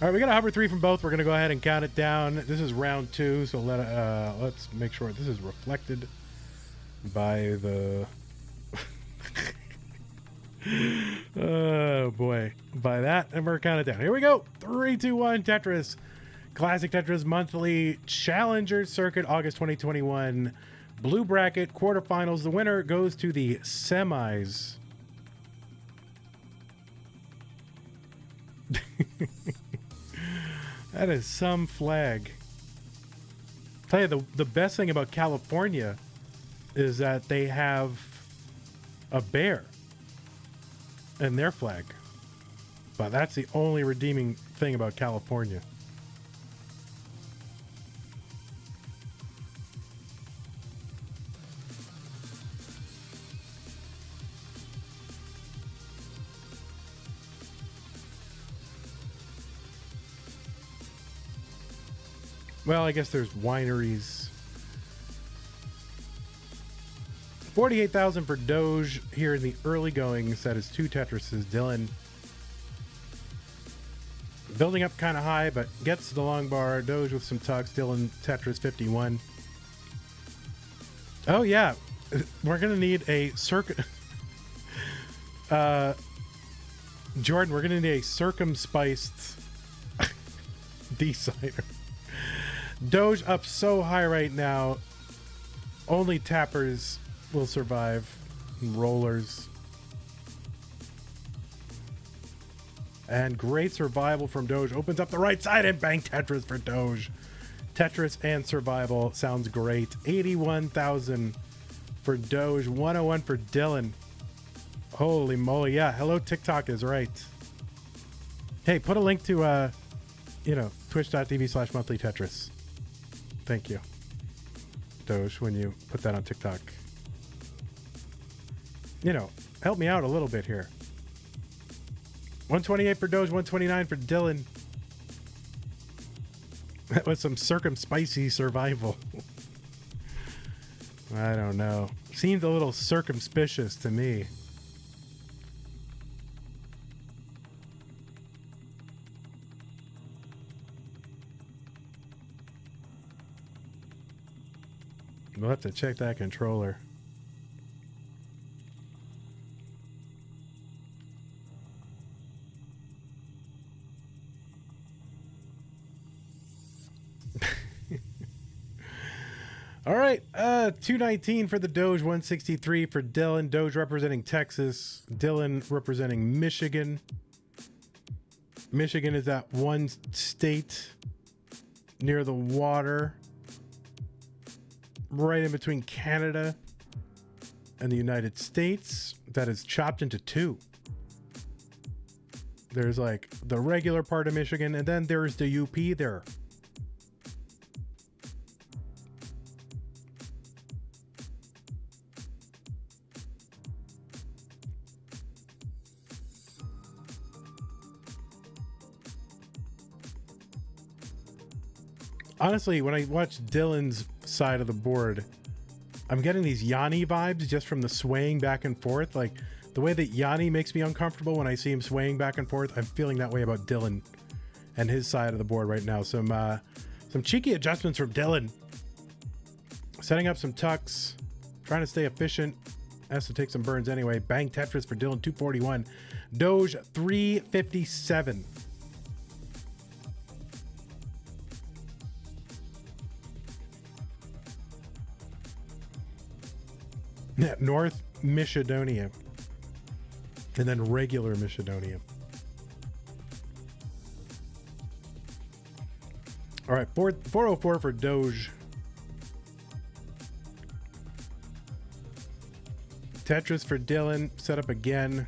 All right, we got a hover 3 from both. We're going to go ahead and count it down. This is round 2, so let's make sure this is reflected by the... Oh, boy. By that, and we're counting it down. Here we go. 3, 2, 1, Tetris. Classic Tetris Monthly Challenger Circuit, August 2021. Blue bracket, quarterfinals. The winner goes to the semis. That is some flag. Tell you, the best thing about California is that they have a bear in their flag. But that's the only redeeming thing about California. Well, I guess there's wineries. 48,000 for Doge here in the early goings. That is 2 Tetrises. Dillan building up kind of high, but gets to the long bar. Doge with some tucks. Dillan Tetris 51. Oh yeah, we're gonna need a circuit. Jordan, we're gonna need a circumspiced decider. Doge up so high right now. Only tappers will survive. Rollers. And great survival from Doge. Opens up the right side and bang Tetris for Doge. Tetris and survival sounds great. 81,000 for Doge. 101 for Dillan. Holy moly. Yeah, hello TikTok is right. Hey, put a link to twitch.tv/monthly Tetris. Thank you, Doge, when you put that on TikTok. Help me out a little bit here. 128 for Doge, 129 for Dillan. That was some circumspicy survival. I don't know. Seemed a little circumspicious to me. We'll have to check that controller. All right, 219 for the Doge, 163 for Dillan. Doge representing Texas, Dillan representing Michigan. Michigan is that one state near the water, right in between Canada and the United States, that is chopped into 2. There's like the regular part of Michigan, and then there's the UP there. Honestly, when I watch Dillan's side of the board, I'm getting these Yanni vibes just from the swaying back and forth. Like the way that Yanni makes me uncomfortable when I see him swaying back and forth, I'm feeling that way about Dillan and his side of the board right now. Some cheeky adjustments from Dillan. Setting up some tucks, trying to stay efficient. Has to take some burns anyway. Bang Tetris for Dillan, 241. Doge, 357. North Macedonia. And then regular Macedonia. All right, 404 for Doge. Tetris for Dillan. Set up again.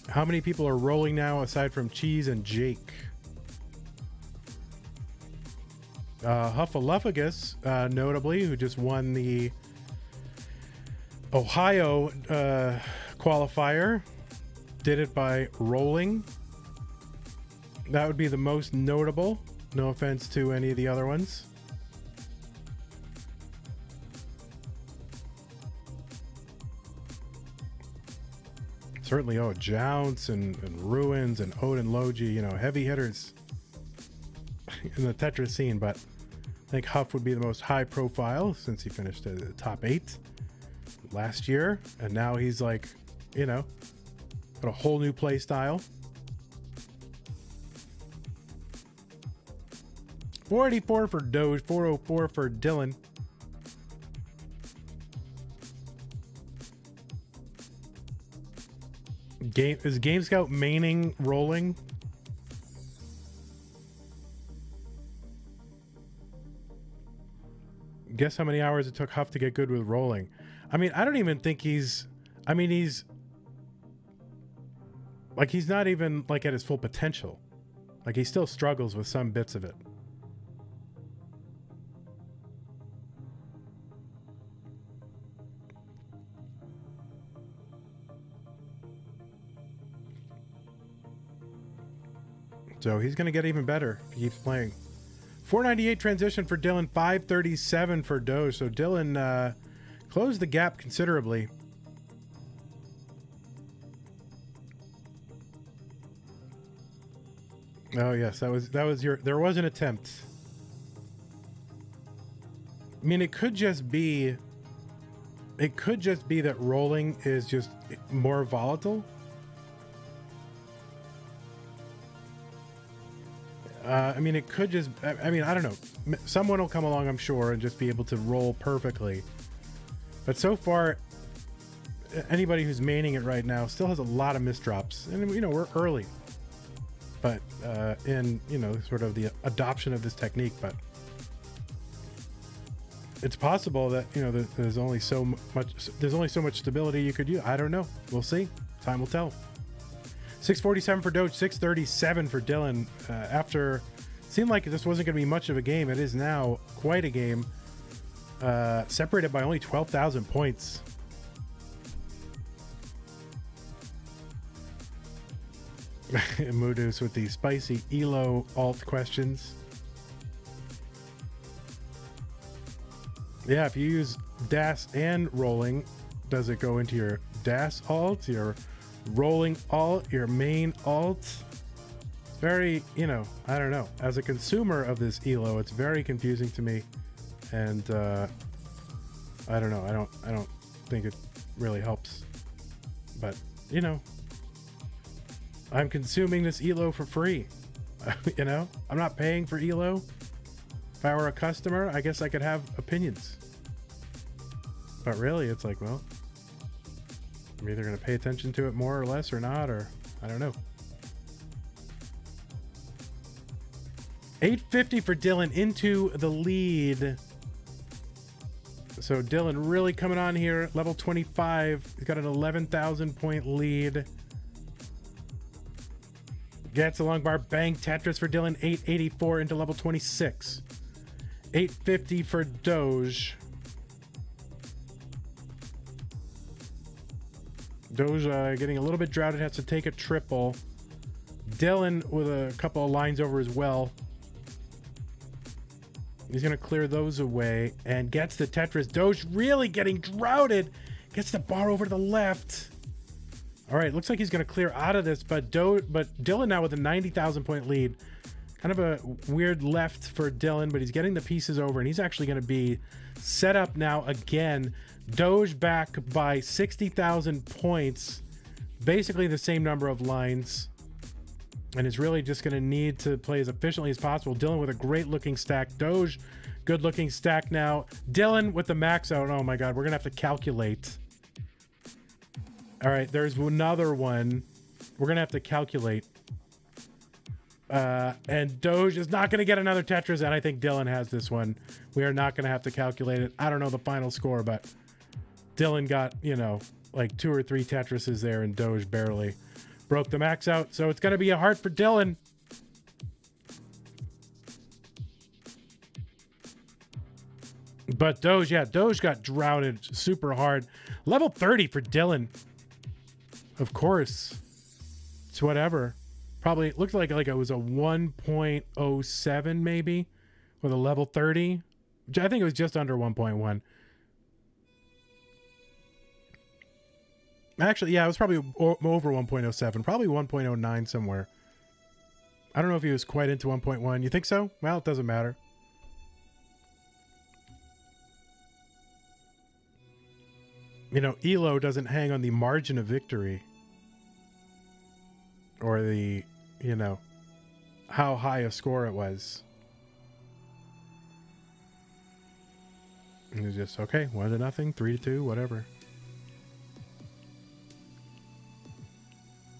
How many people are rolling now aside from Cheese and Jake? Huffaluffagus, notably, who just won the Ohio qualifier, did it by rolling. That would be the most notable. No offense to any of the other ones. Certainly, Jounce and Ruins and Odin Logi, you know, heavy hitters in the Tetris scene, but I think Huff would be the most high profile since he finished at the top 8 last year, and now he's like, you know, got a whole new play style. 484 for Doge, 404 for Dillan. Is Game Scout maining rolling? Guess how many hours it took Huff to get good with rolling. I mean, I don't even think he's not even like at his full potential. Like, he still struggles with some bits of it. So he's going to get even better if he keeps playing. 498 transition for Dillan, 537 for Doge. So Dillan closed the gap considerably. Oh yes, that was your. There was an attempt. I mean, it could just be that rolling is just more volatile. I mean, it could just, I mean, I don't know. Someone will come along, I'm sure, and just be able to roll perfectly. But so far, anybody who's maining it right now still has a lot of misdrops. And, you know, we're early. But in, you know, sort of the adoption of this technique. But it's possible that, you know, there's only so much stability you could use. I don't know. We'll see. Time will tell. 647 for Doge, 637 for Dillan. After it seemed like this wasn't going to be much of a game, it is now quite a game. Separated by only 12,000 points. Moodus with the spicy ELO alt questions. Yeah, if you use DAS and rolling, does it go into your DAS alt, your rolling alt, your main alt? It's very, you know, I don't know. As a consumer of this ELO, it's very confusing to me, and I don't know. I don't think it really helps. But you know, I'm consuming this ELO for free. You know, I'm not paying for ELO. If I were a customer, I guess I could have opinions. But really, it's like, well, I'm either going to pay attention to it more or less or not, or I don't know. 850 for Dillan into the lead. So Dillan really coming on here. Level 25. He's got an 11,000 point lead. Gets a long bar. Bang Tetris for Dillan. 884 into level 26. 850 for Doge. Doge getting a little bit droughted, has to take a triple. Dillan with a couple of lines over as well. He's going to clear those away and gets the Tetris. Doge really getting droughted. Gets the bar over to the left. All right, looks like he's going to clear out of this, but Dillan now with a 90,000 point lead. Kind of a weird left for Dillan, but he's getting the pieces over, and he's actually going to be set up now again. Doge back by 60,000 points, basically the same number of lines, and is really just going to need to play as efficiently as possible. Dillan with a great looking stack. Doge, good looking stack now. Dillan with the max out. Oh my God, we're going to have to calculate. All right, there's another one. We're going to have to calculate. And Doge is not going to get another Tetris, and I think Dillan has this one. We are not going to have to calculate it. I don't know the final score, but Dillan got, you know, like 2 or 3 Tetrises there, and Doge barely. Broke the max out, so it's going to be a heart for Dillan. But Doge, yeah, Doge got droughted super hard. Level 30 for Dillan. Of course. It's whatever. Probably, it looked like it was a 1.07 maybe with a level 30. I think it was just under 1.1. Actually, yeah, it was probably over 1.07. Probably 1.09 somewhere. I don't know if he was quite into 1.1. You think so? Well, it doesn't matter. You know, ELO doesn't hang on the margin of victory. Or the, you know, how high a score it was. And it's just, okay, 1-0, 3-2, whatever.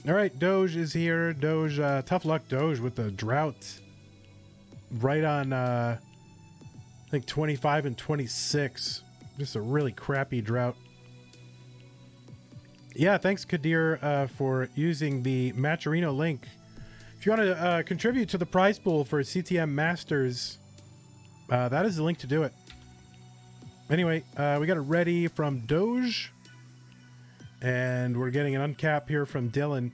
All right, Doge is here. Doge, tough luck, Doge, with the drought. Right on, I think 25 and 26. Just a really crappy drought. Yeah, thanks, Kadir, for using the Matcherino link. If you want to contribute to the prize pool for CTM Masters, that is the link to do it. Anyway, we got a ready from Doge. And we're getting an uncap here from Dillan.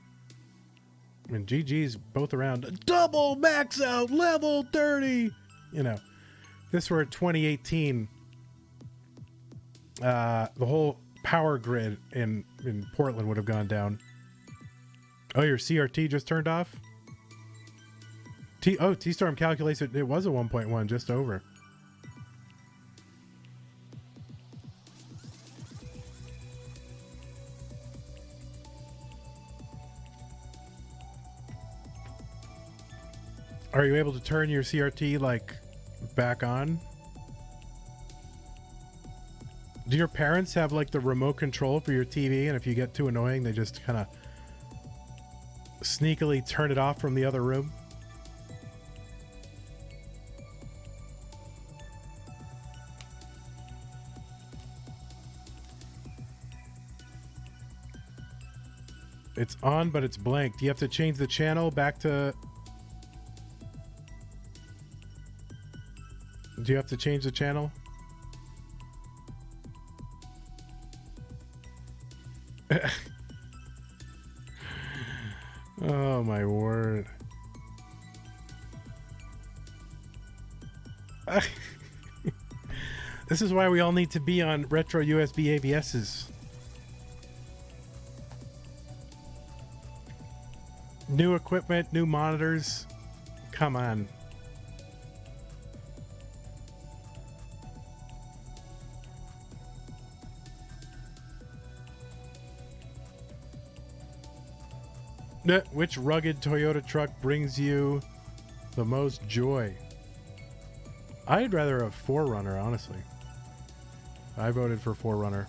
And GG's both around. Double max out, level 30. You know, this were 2018. The whole power grid in Portland would have gone down. Oh, your CRT just turned off? T-Storm calculates it was a 1.1, just over. Are you able to turn your CRT like back on? Do your parents have like the remote control for your TV, and if you get too annoying, they just kind of sneakily turn it off from the other room? It's on, but it's blank. Do you have to change the channel back to... Do you have to change the channel? Oh my word. This is why we all need to be on retro USB AVSs. New equipment, new monitors. Come on. Which rugged Toyota truck brings you the most joy? I'd rather a 4Runner, honestly. I voted for 4Runner.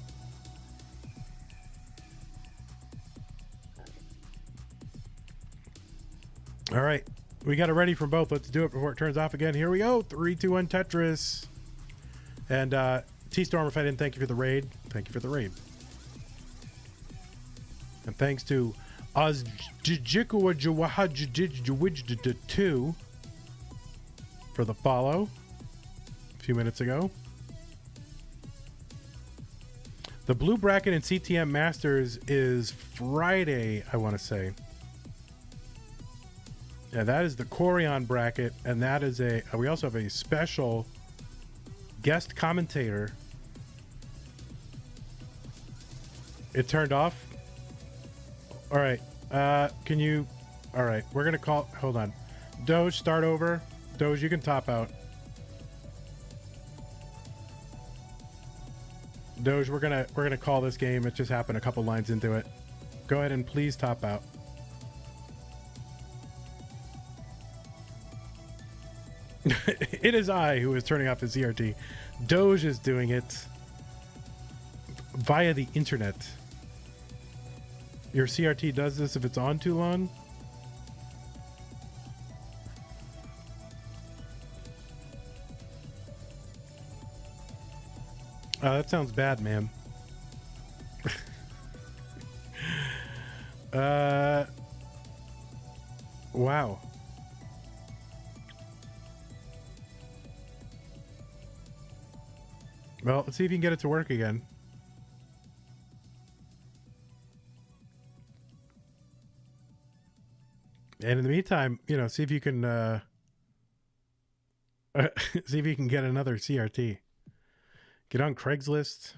All right, we got it ready for both. Let's do it before it turns off again. Here we go. 3, 2, 1, Tetris. And T-Storm, if I didn't thank you for the raid, thank you for the raid. And thanks to Ozjikua2 for the follow a few minutes ago. The blue bracket in CTM Masters is Friday, I want to say. Yeah, that is the Corion bracket, and that is we also have a special guest commentator. It turned off. All right. Can you... All right. We're going to call... Hold on. Doge, start over. Doge, you can top out. Doge, we're gonna call this game. It just happened a couple lines into it. Go ahead and please top out. It is I who is turning off the CRT. Doge is doing it via the internet. Your CRT does this if it's on too long? That sounds bad, ma'am. Wow. Well, let's see if you can get it to work again. And in the meantime, you know, see if you can see if you can get another CRT. Get on Craigslist.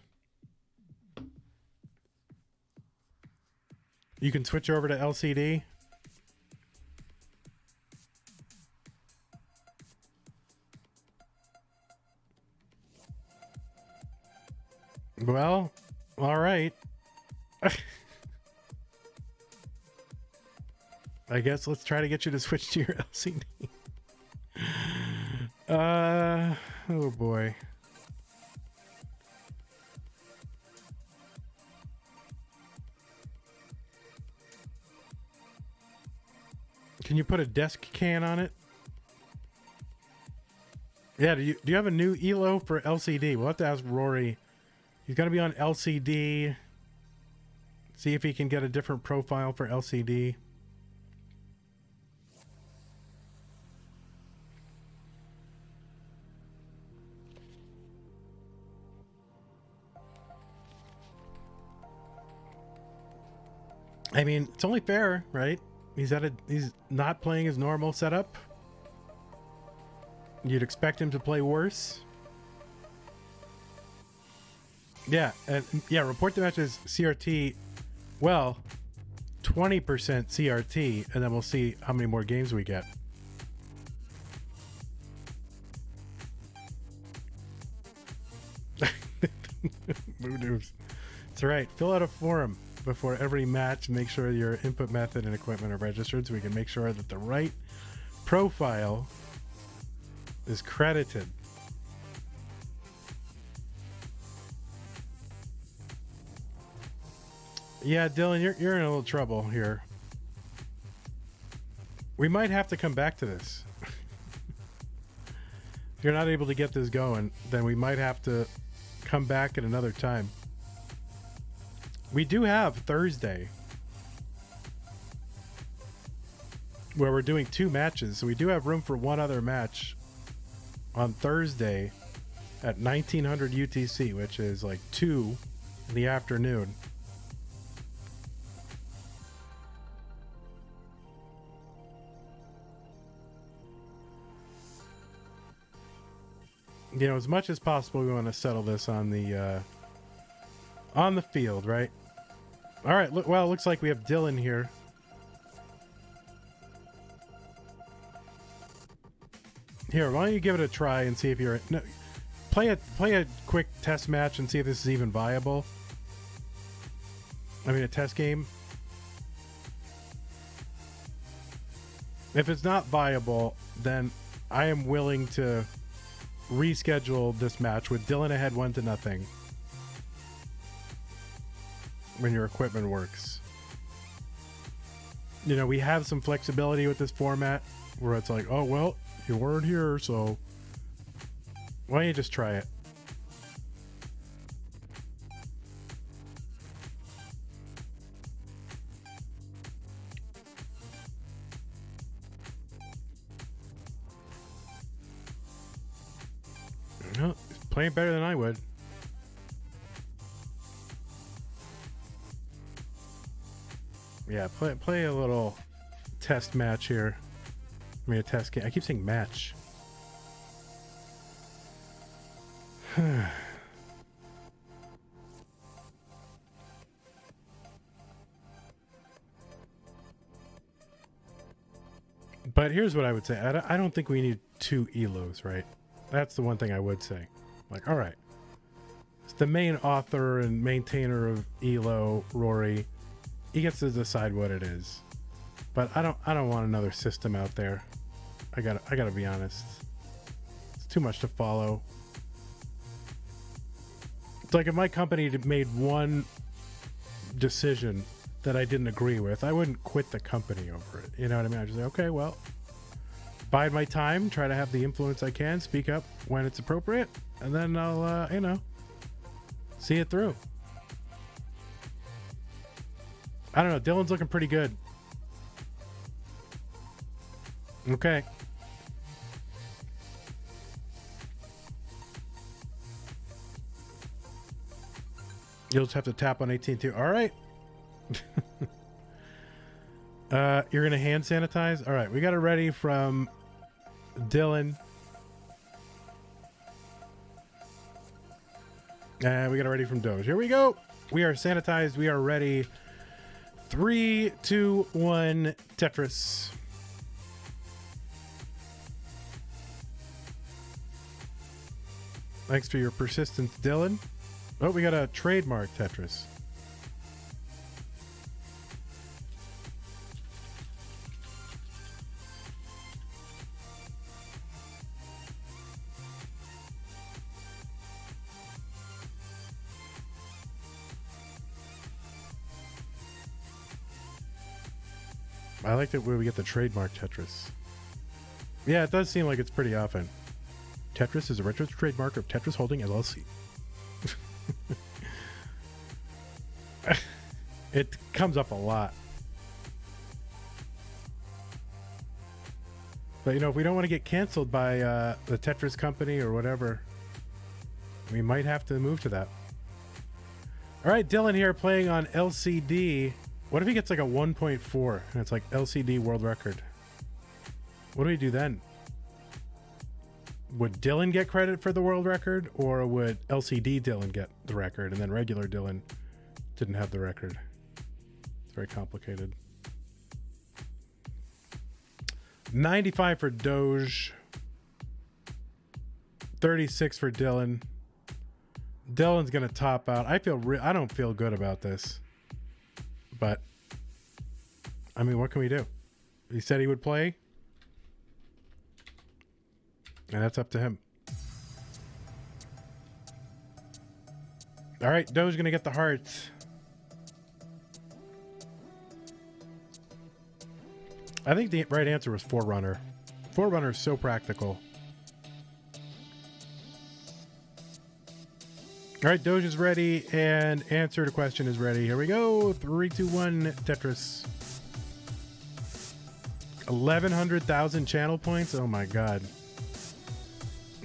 You can switch over to LCD. Well, all right. I guess let's try to get you to switch to your LCD. Oh boy. Can you put a desk can on it? Yeah, do you have a new ELO for LCD? We'll have to ask Rory. He's got to be on LCD. See if he can get a different profile for LCD. I mean, it's only fair, right? He's not playing his normal setup. You'd expect him to play worse. Yeah, and yeah, report the matches CRT. Well, 20% CRT, and then we'll see how many more games we get. Moves. That's right. Fill out a form before every match. Make sure your input method and equipment are registered so we can make sure that the right profile is credited. Yeah, Dylan, you're in a little trouble here. We might have to come back to this. If you're not able to get this going, then we might have to come back at another time. We do have Thursday where we're doing 2 matches, so we do have room for one other match on Thursday at 1900 UTC, which is like 2 in the afternoon. You know, as much as possible, we want to settle this on the field, right? All right. Look, well, it looks like we have Dylan here. Here, why don't you give it a try and see if you're no, play a quick test match and see if this is even viable. I mean, a test game. If it's not viable, then I am willing to reschedule this match with Dylan ahead 1-0 when your equipment works. You know, we have some flexibility with this format where it's like, oh well, you weren't here, so why don't you just try it? No, he's playing better than I would. Yeah, play a little test match here. I mean, a test game. I keep saying match. But here's what I would say. I don't think we need 2 ELOs, right? That's the one thing I would say. Like, all right, it's the main author and maintainer of ELO, Rory. He gets to decide what it is. But I don't want another system out there. I gotta be honest. It's too much to follow. It's like if my company made one decision that I didn't agree with, I wouldn't quit the company over it. You know what I mean? I'd just say, okay, well, bide my time, try to have the influence I can, speak up when it's appropriate, and then I'll, you know, see it through. I don't know. Dylan's looking pretty good. Okay. You'll just have to tap on 18 too. All right. You're gonna hand sanitize. All right, we got it ready from Dillan. And we got it ready from Doge. Here we go. We are sanitized. We are ready. 3, 2, 1, Tetris. Thanks for your persistence, Dillan. Oh, we got a trademark Tetris. I like it where we get the trademark Tetris. Yeah, it does seem like it's pretty often. Tetris is a registered trademark of Tetris Holding LLC. It comes up a lot. But, you know, if we don't want to get canceled by the Tetris company or whatever, we might have to move to that. All right, Dillan here playing on LCD. What if he gets like a 1.4 and it's like LCD world record? What do we do then? Would Dillan get credit for the world record, or would LCD Dillan get the record and then regular Dillan didn't have the record? It's very complicated. 95 for Doge. 36 for Dillan. Dillan's gonna top out. I don't feel good about this. But, I mean, what can we do? He said he would play. And that's up to him. All right, Doge's going to get the hearts. I think the right answer was Forerunner. Forerunner is so practical. All right, Doge is ready, and answer to question is ready. Here we go. 3, 2, 1, Tetris. 1,100,000 channel points? Oh my god.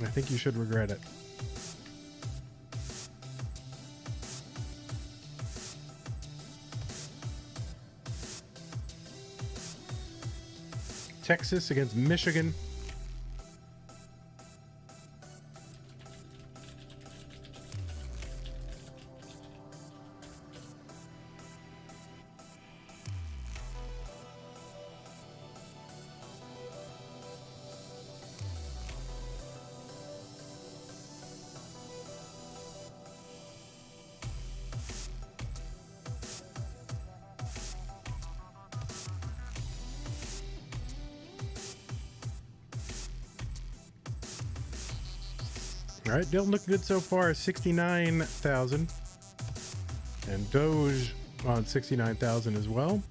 I think you should regret it. Texas against Michigan. All right, Dillan looking good so far. 69,000. And Doge on 69,000 as well.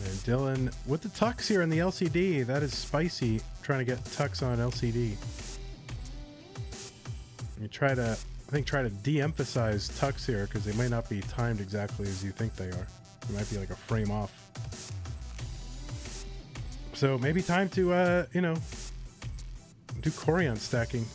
And Dillan with the tux here on the LCD. That is spicy, trying to get tux on LCD. You try to, I think, try to de-emphasize tux here because they might not be timed exactly as you think they are. They might be like a frame off. So maybe time to, you know, do Corian stacking.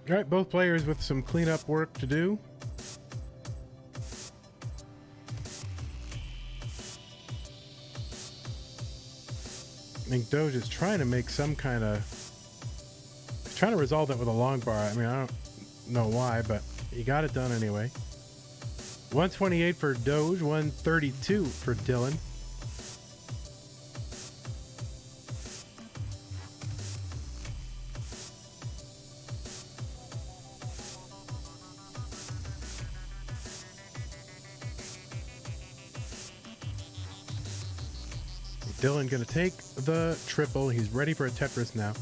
All right, both players with some cleanup work to do. I think Doge is trying to make some kind of... He's trying to resolve that with a long bar. I mean, I don't know why, but he got it done anyway. 128 for Doge, 132 for Dillan. Dillan gonna take the triple. He's ready for a Tetris now.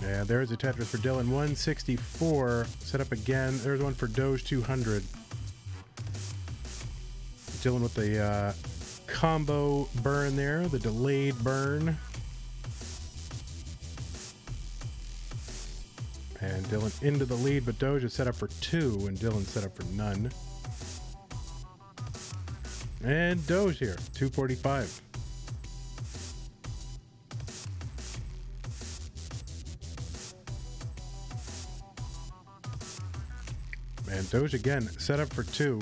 And there's a Tetris for Dillan, 164. Set up again. There's one for Doge, 200. Dillan with the combo burn there, the delayed burn. And Dillan into the lead, but Doge is set up for 2, and Dillan set up for none. And Doge here, 245. And Doge again, set up for 2.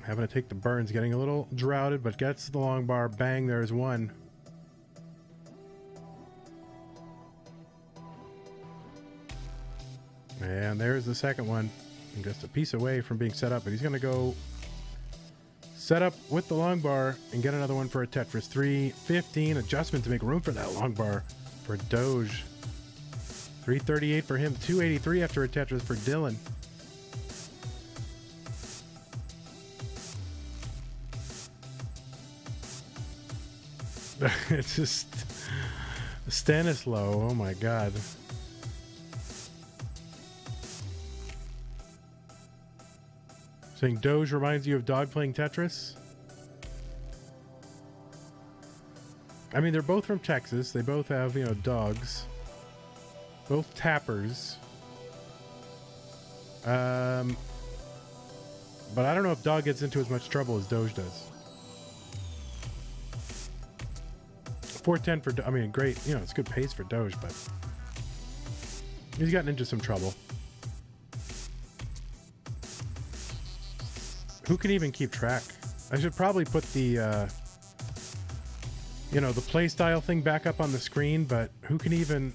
Having to take the burns, getting a little droughted, but gets the long bar. Bang, there's one. And there's the second one. I'm just a piece away from being set up, but he's going to go set up with the long bar and get another one for a Tetris. 315 adjustment to make room for that long bar for Doge. 338 for him, 283 after a Tetris for Dillan. It's just Stanislaw, oh my god. Saying Doge reminds you of dog playing Tetris? I mean, they're both from Texas. They both have, you know, dogs. Both tappers. But I don't know if Dog gets into as much trouble as Doge does. 410 for, I mean, great, you know, it's good pace for Doge, but he's gotten into some trouble. Who can even keep track? I should probably put the, you know, the play style thing back up on the screen, but who can even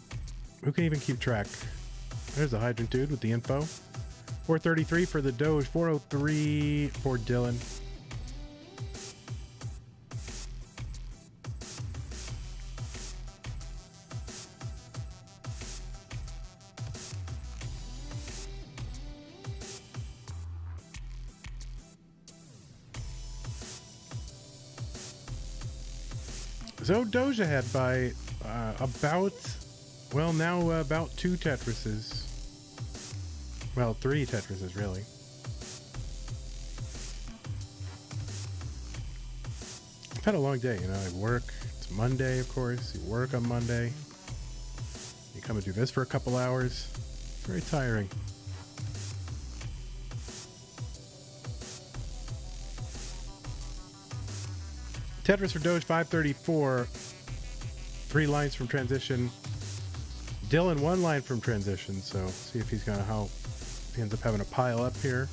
keep track? There's the hydrant dude with the info. 433 for the Doge, 403 for Dillan. So Doge ahead by about, well, now about 2 Tetrises. Well, 3 Tetrises, really. I've had a long day, you know. I work. It's Monday, of course. You work on Monday. You come and do this for a couple hours. Very tiring. Tetris for Doge, 534. 3 lines from transition. Dillan 1 line from transition, so see if he's gonna, how he ends up having a pile up here.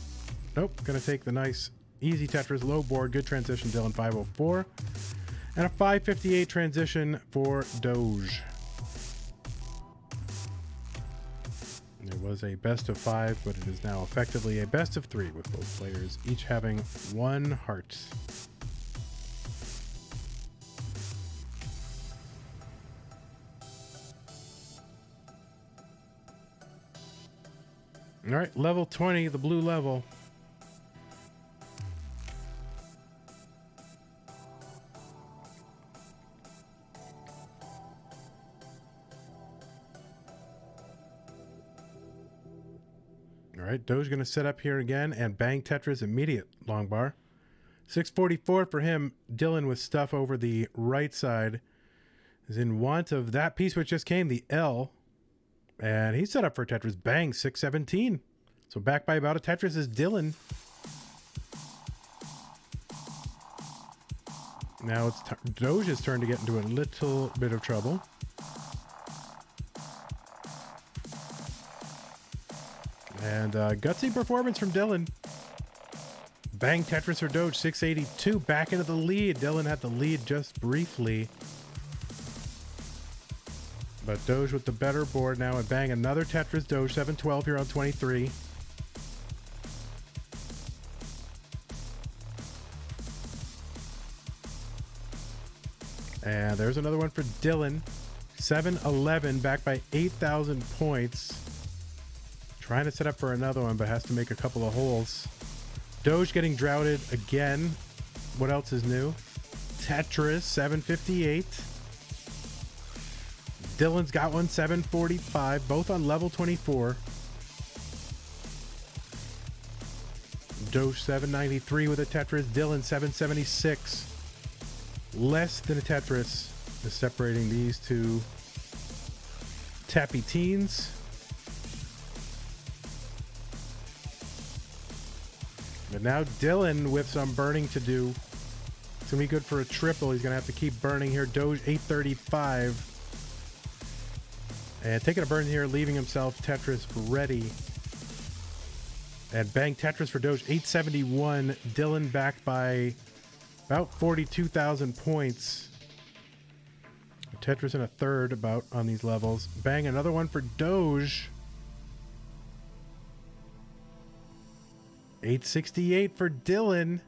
Nope, gonna take the nice easy Tetris low board. Good transition, Dillan, 504. And a 558 transition for Doge. There was a best of 5, but it is now effectively a best of 3 with both players each having 1 heart. All right, level 20, the blue level. All right, Doge going to set up here again and bang Tetris immediate long bar. 644 for him. Dillan with stuff over the right side is in want of that piece which just came, the L. And he's set up for Tetris. Bang, 617. So back by about a Tetris is Dillan. Now it's Doge's turn to get into a little bit of trouble. And gutsy performance from Dillan. Bang Tetris for Doge, 682. Back into the lead. Dillan had the lead just briefly. But Doge with the better board now, and bang, another Tetris. Doge 712 here on 23. And there's another one for Dillan. 711, back by 8,000 points. Trying to set up for another one, but has to make a couple of holes. Doge getting droughted again. What else is new? Tetris 758. Dillan's got one, 745, both on level 24. Doge 793 with a Tetris. Dillan 776. Less than a Tetris is separating these two tappy teens. But now Dillan with some burning to do. It's going to be good for a triple. He's going to have to keep burning here. Doge 835. And taking a burn here, leaving himself Tetris ready. And bang, Tetris for Doge 871. Dillan back by about 42,000 points. Tetris in a third about on these levels. Bang, another one for Doge. 868 for Dillan.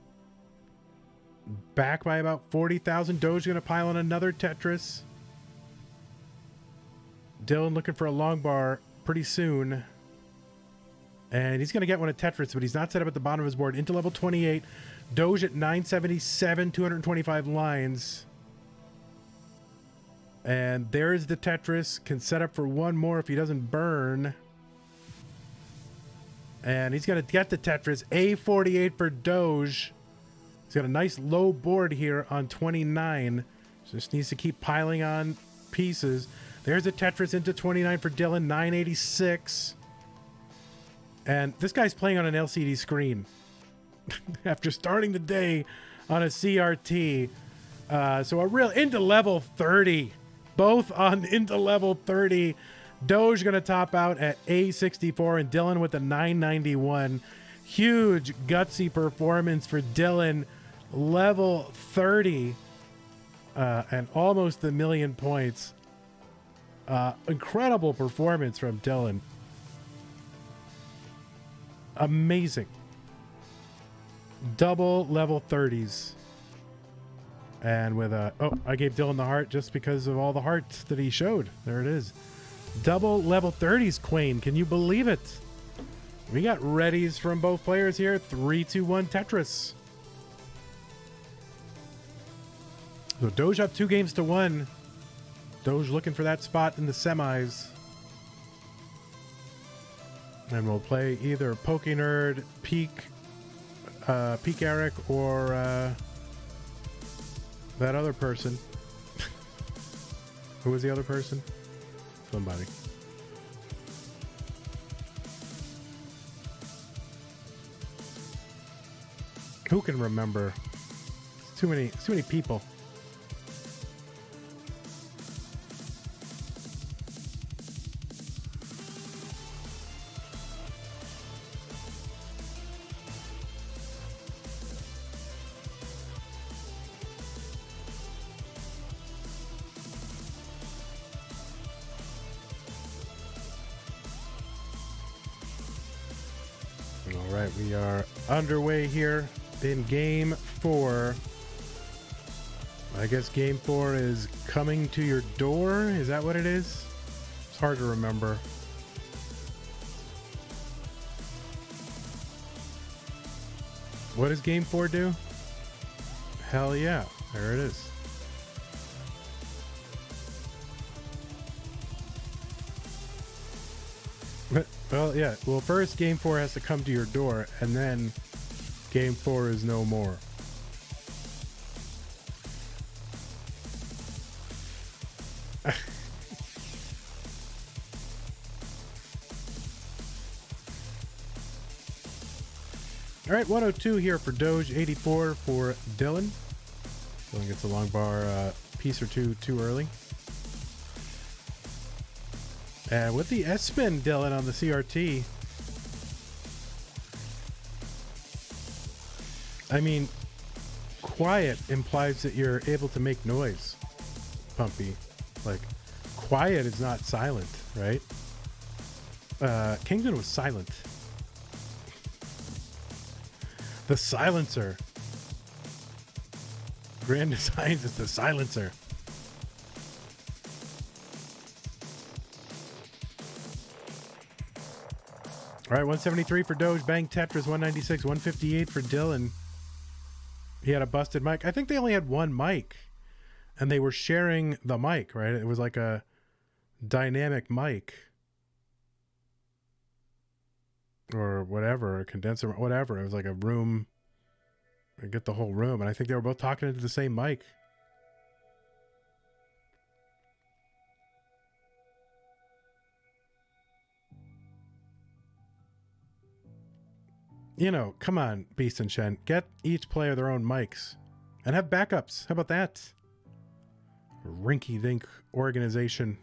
Back by about 40,000. Doge going to pile on another Tetris. Dillan looking for a long bar pretty soon. And he's going to get one at Tetris, but he's not set up at the bottom of his board. Into level 28. Doge at 977, 225 lines. And there's the Tetris. Can set up for one more if he doesn't burn. And he's going to get the Tetris. A48 for Doge. He's got a nice low board here on 29. Just needs to keep piling on pieces. There's a Tetris into 29 for Dillan. 986. And this guy's playing on an LCD screen. After starting the day on a CRT. So a real into level 30. Both on into level 30. Doge going to top out at A64 and Dillan with a 991. Huge gutsy performance for Dillan. Level 30 and almost a million points. Incredible performance from Dillan. Amazing. Double level 30s. And with a... Oh, I gave Dillan the heart just because of all the hearts that he showed. There it is. Double level 30s, Quain. Can you believe it? We got readies from both players here. 3, 2, 1 Tetris. So Doge up 2 games to 1. Doge looking for that spot in the semis. And we'll play either Pokey Nerd, Peak Eric, or that other person. Who was the other person? Somebody. Who can remember? It's too many people. All right, we are underway here in game 4. I guess game 4 is coming to your door. Is that what it is? It's hard to remember. What does game 4 do? Hell yeah, there it is. Well, yeah. Well, first game 4 has to come to your door, and then game 4 is no more. All right, 102 here for Doge, 84 for Dillan. Dylan gets a long bar piece or two too early. And with the S-spin, Dillan, on the CRT. I mean, quiet implies that you're able to make noise, Pumpy. Like, quiet is not silent, right? Kingdom was silent. The silencer. Grand Designs is the silencer. All right, 173 for Doge. Bang Tetris, 196. 158 for Dillan. He had a busted mic. I think they only had one mic. And they were sharing the mic, right? It was like a dynamic mic or whatever, a condenser, whatever. It was like a room. I get the whole room, and I think they were both talking into the same mic. You know, come on, Beast and Shen. Get each player their own mics and have backups. How about that? Rinky-dink organization.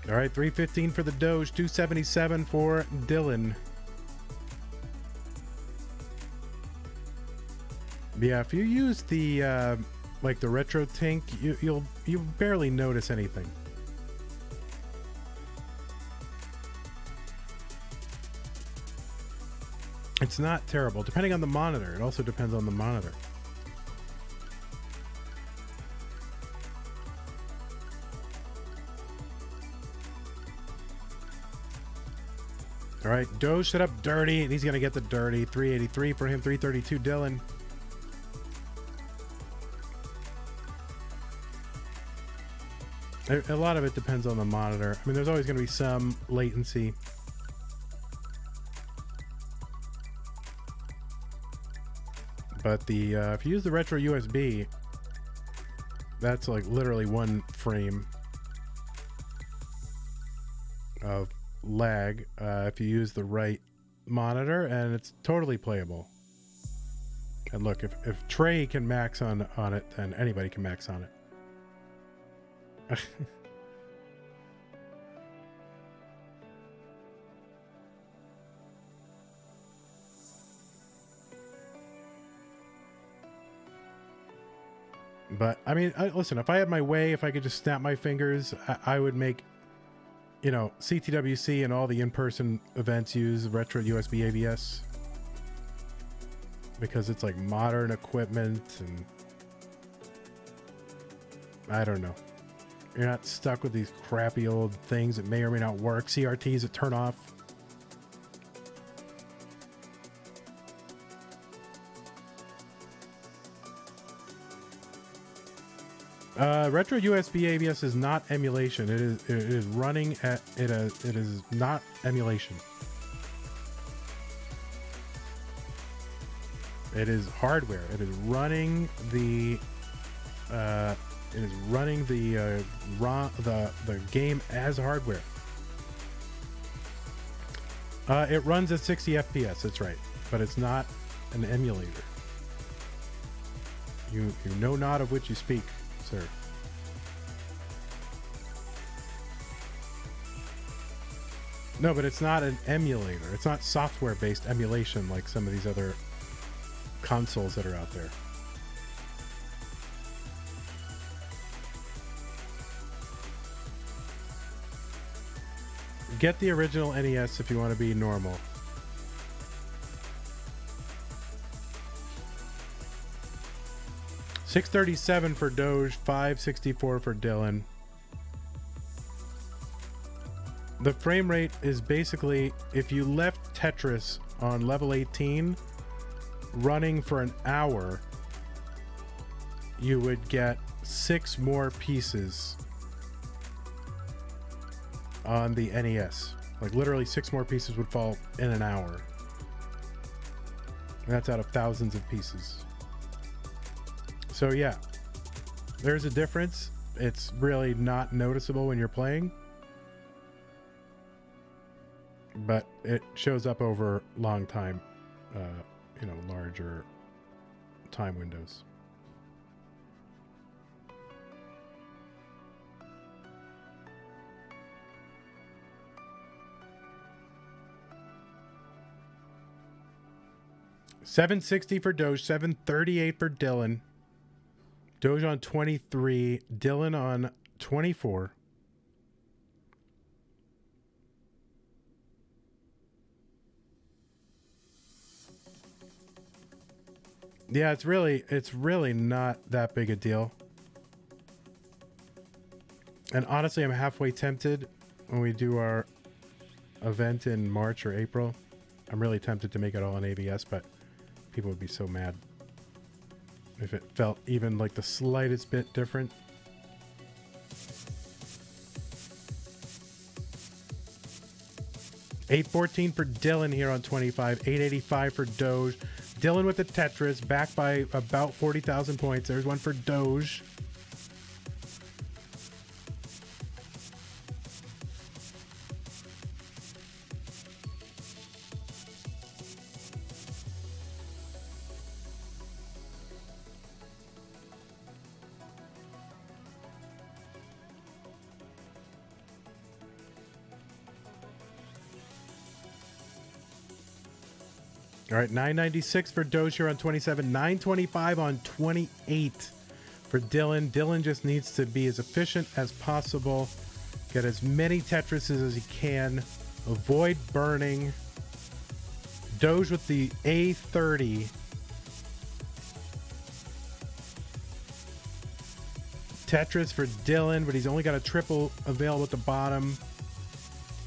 All right, 315 for the Doge, 277 for Dillan. Yeah, if you use the like the retro tink, you'll barely notice anything. It's not terrible, depending on the monitor. It also depends on the monitor. All right, Doge set up dirty, and he's going to get the dirty. 383 for him, 332 Dillan. A lot of it depends on the monitor. I mean, there's always going to be some latency. But the if you use the retro USB, that's like literally one frame of lag if you use the right monitor, and it's totally playable. And look, if Trey can max on it, then anybody can max on it. But I mean, listen, if I had my way, if I could just snap my fingers, I would make, you know, CTWC and all the in-person events use retro USB AVS, because it's like modern equipment, and I don't know. You're not stuck with these crappy old things that may or may not work. CRTs that turn off. Retro USB AVS is not emulation. It is running at it is not emulation. It is hardware. It is running the the game as hardware. It runs at 60 FPS. That's right, but it's not an emulator. You know not of which you speak, sir. No, but it's not an emulator. It's not software-based emulation like some of these other consoles that are out there. Get the original NES if you want to be normal. $637 for Doge, $564 for Dillan. The frame rate is basically, if you left Tetris on level 18 running for an hour, you would get 6 more pieces on the NES. Like literally 6 more pieces would fall in an hour. And that's out of thousands of pieces. So yeah, there's a difference. It's really not noticeable when you're playing, but it shows up over long time, you know, larger time windows. $760 for Doge, $738 for Dillan. Doge on 23, Dillan on 24. Yeah, it's really not that big a deal. And honestly, I'm halfway tempted when we do our event in March or April. I'm really tempted to make it all in ABS, but people would be so mad if it felt even like the slightest bit different. $814 for Dillan here on 25. $885 for Doge. Dillan with the Tetris, back by about 40,000 points. There's one for Doge. All right, $996 for Doge here on 27. $925 on 28 for Dillan. Dillan just needs to be as efficient as possible. Get as many Tetrises as he can. Avoid burning. Doge with the A30. Tetris for Dillan, but he's only got a triple available at the bottom.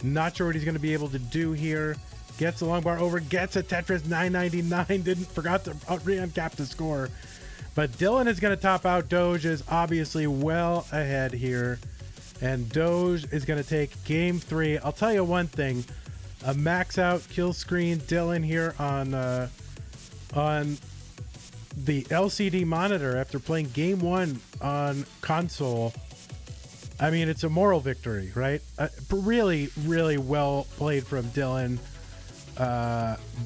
Not sure what he's going to be able to do here. Gets the long bar over, gets a Tetris. $999. Forgot to re-uncap the score. But Dillan is going to top out. Doge is obviously well ahead here. And Doge is going to take game 3. I'll tell you one thing. A max out kill screen Dillan here on the LCD monitor after playing game 1 on console. I mean, it's a moral victory, right? Really, really well played from Dillan.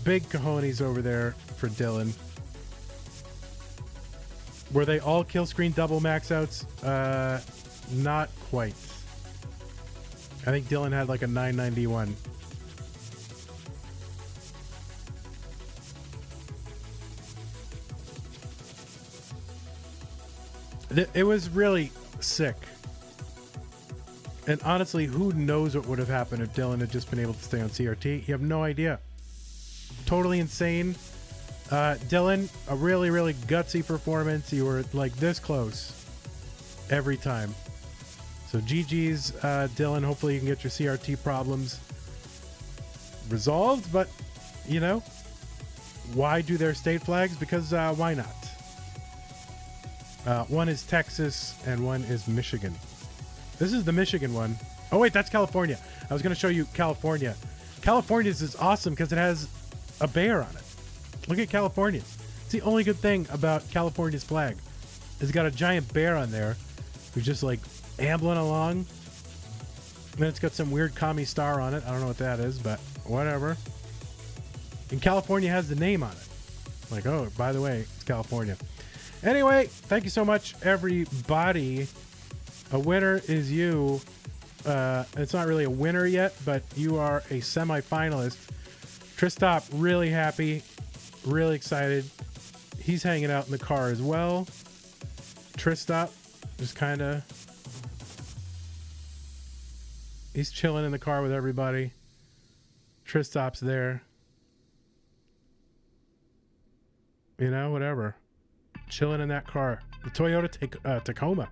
Big cojones over there for Dillan. Were they all kill screen double max outs? Not quite. I think Dillan had like a 991. It was really sick. And honestly, who knows what would have happened if Dillan had just been able to stay on CRT? You have no idea. Totally insane. Dillan, a really, really gutsy performance. You were like this close every time. So GG's, Dillan. Hopefully you can get your CRT problems resolved. But, you know, why do their state flags? Because why not? One is Texas and one is Michigan. This is the Michigan one. Oh, wait, that's California. I was going to show you California. California's is awesome because it has a bear on it. Look at California. It's the only good thing about California's flag. It's got a giant bear on there who's just like ambling along. And then it's got some weird commie star on it. I don't know what that is, but whatever. And California has the name on it. Like, oh, by the way, it's California. Anyway, thank you so much, everybody. A winner is you. It's not really a winner yet, but you are a semi-finalist. Tristop, really happy, really excited. He's hanging out in the car as well. Tristop, just kind of... He's chilling in the car with everybody. Tristop's there. You know, whatever. Chilling in that car. The Toyota Tacoma.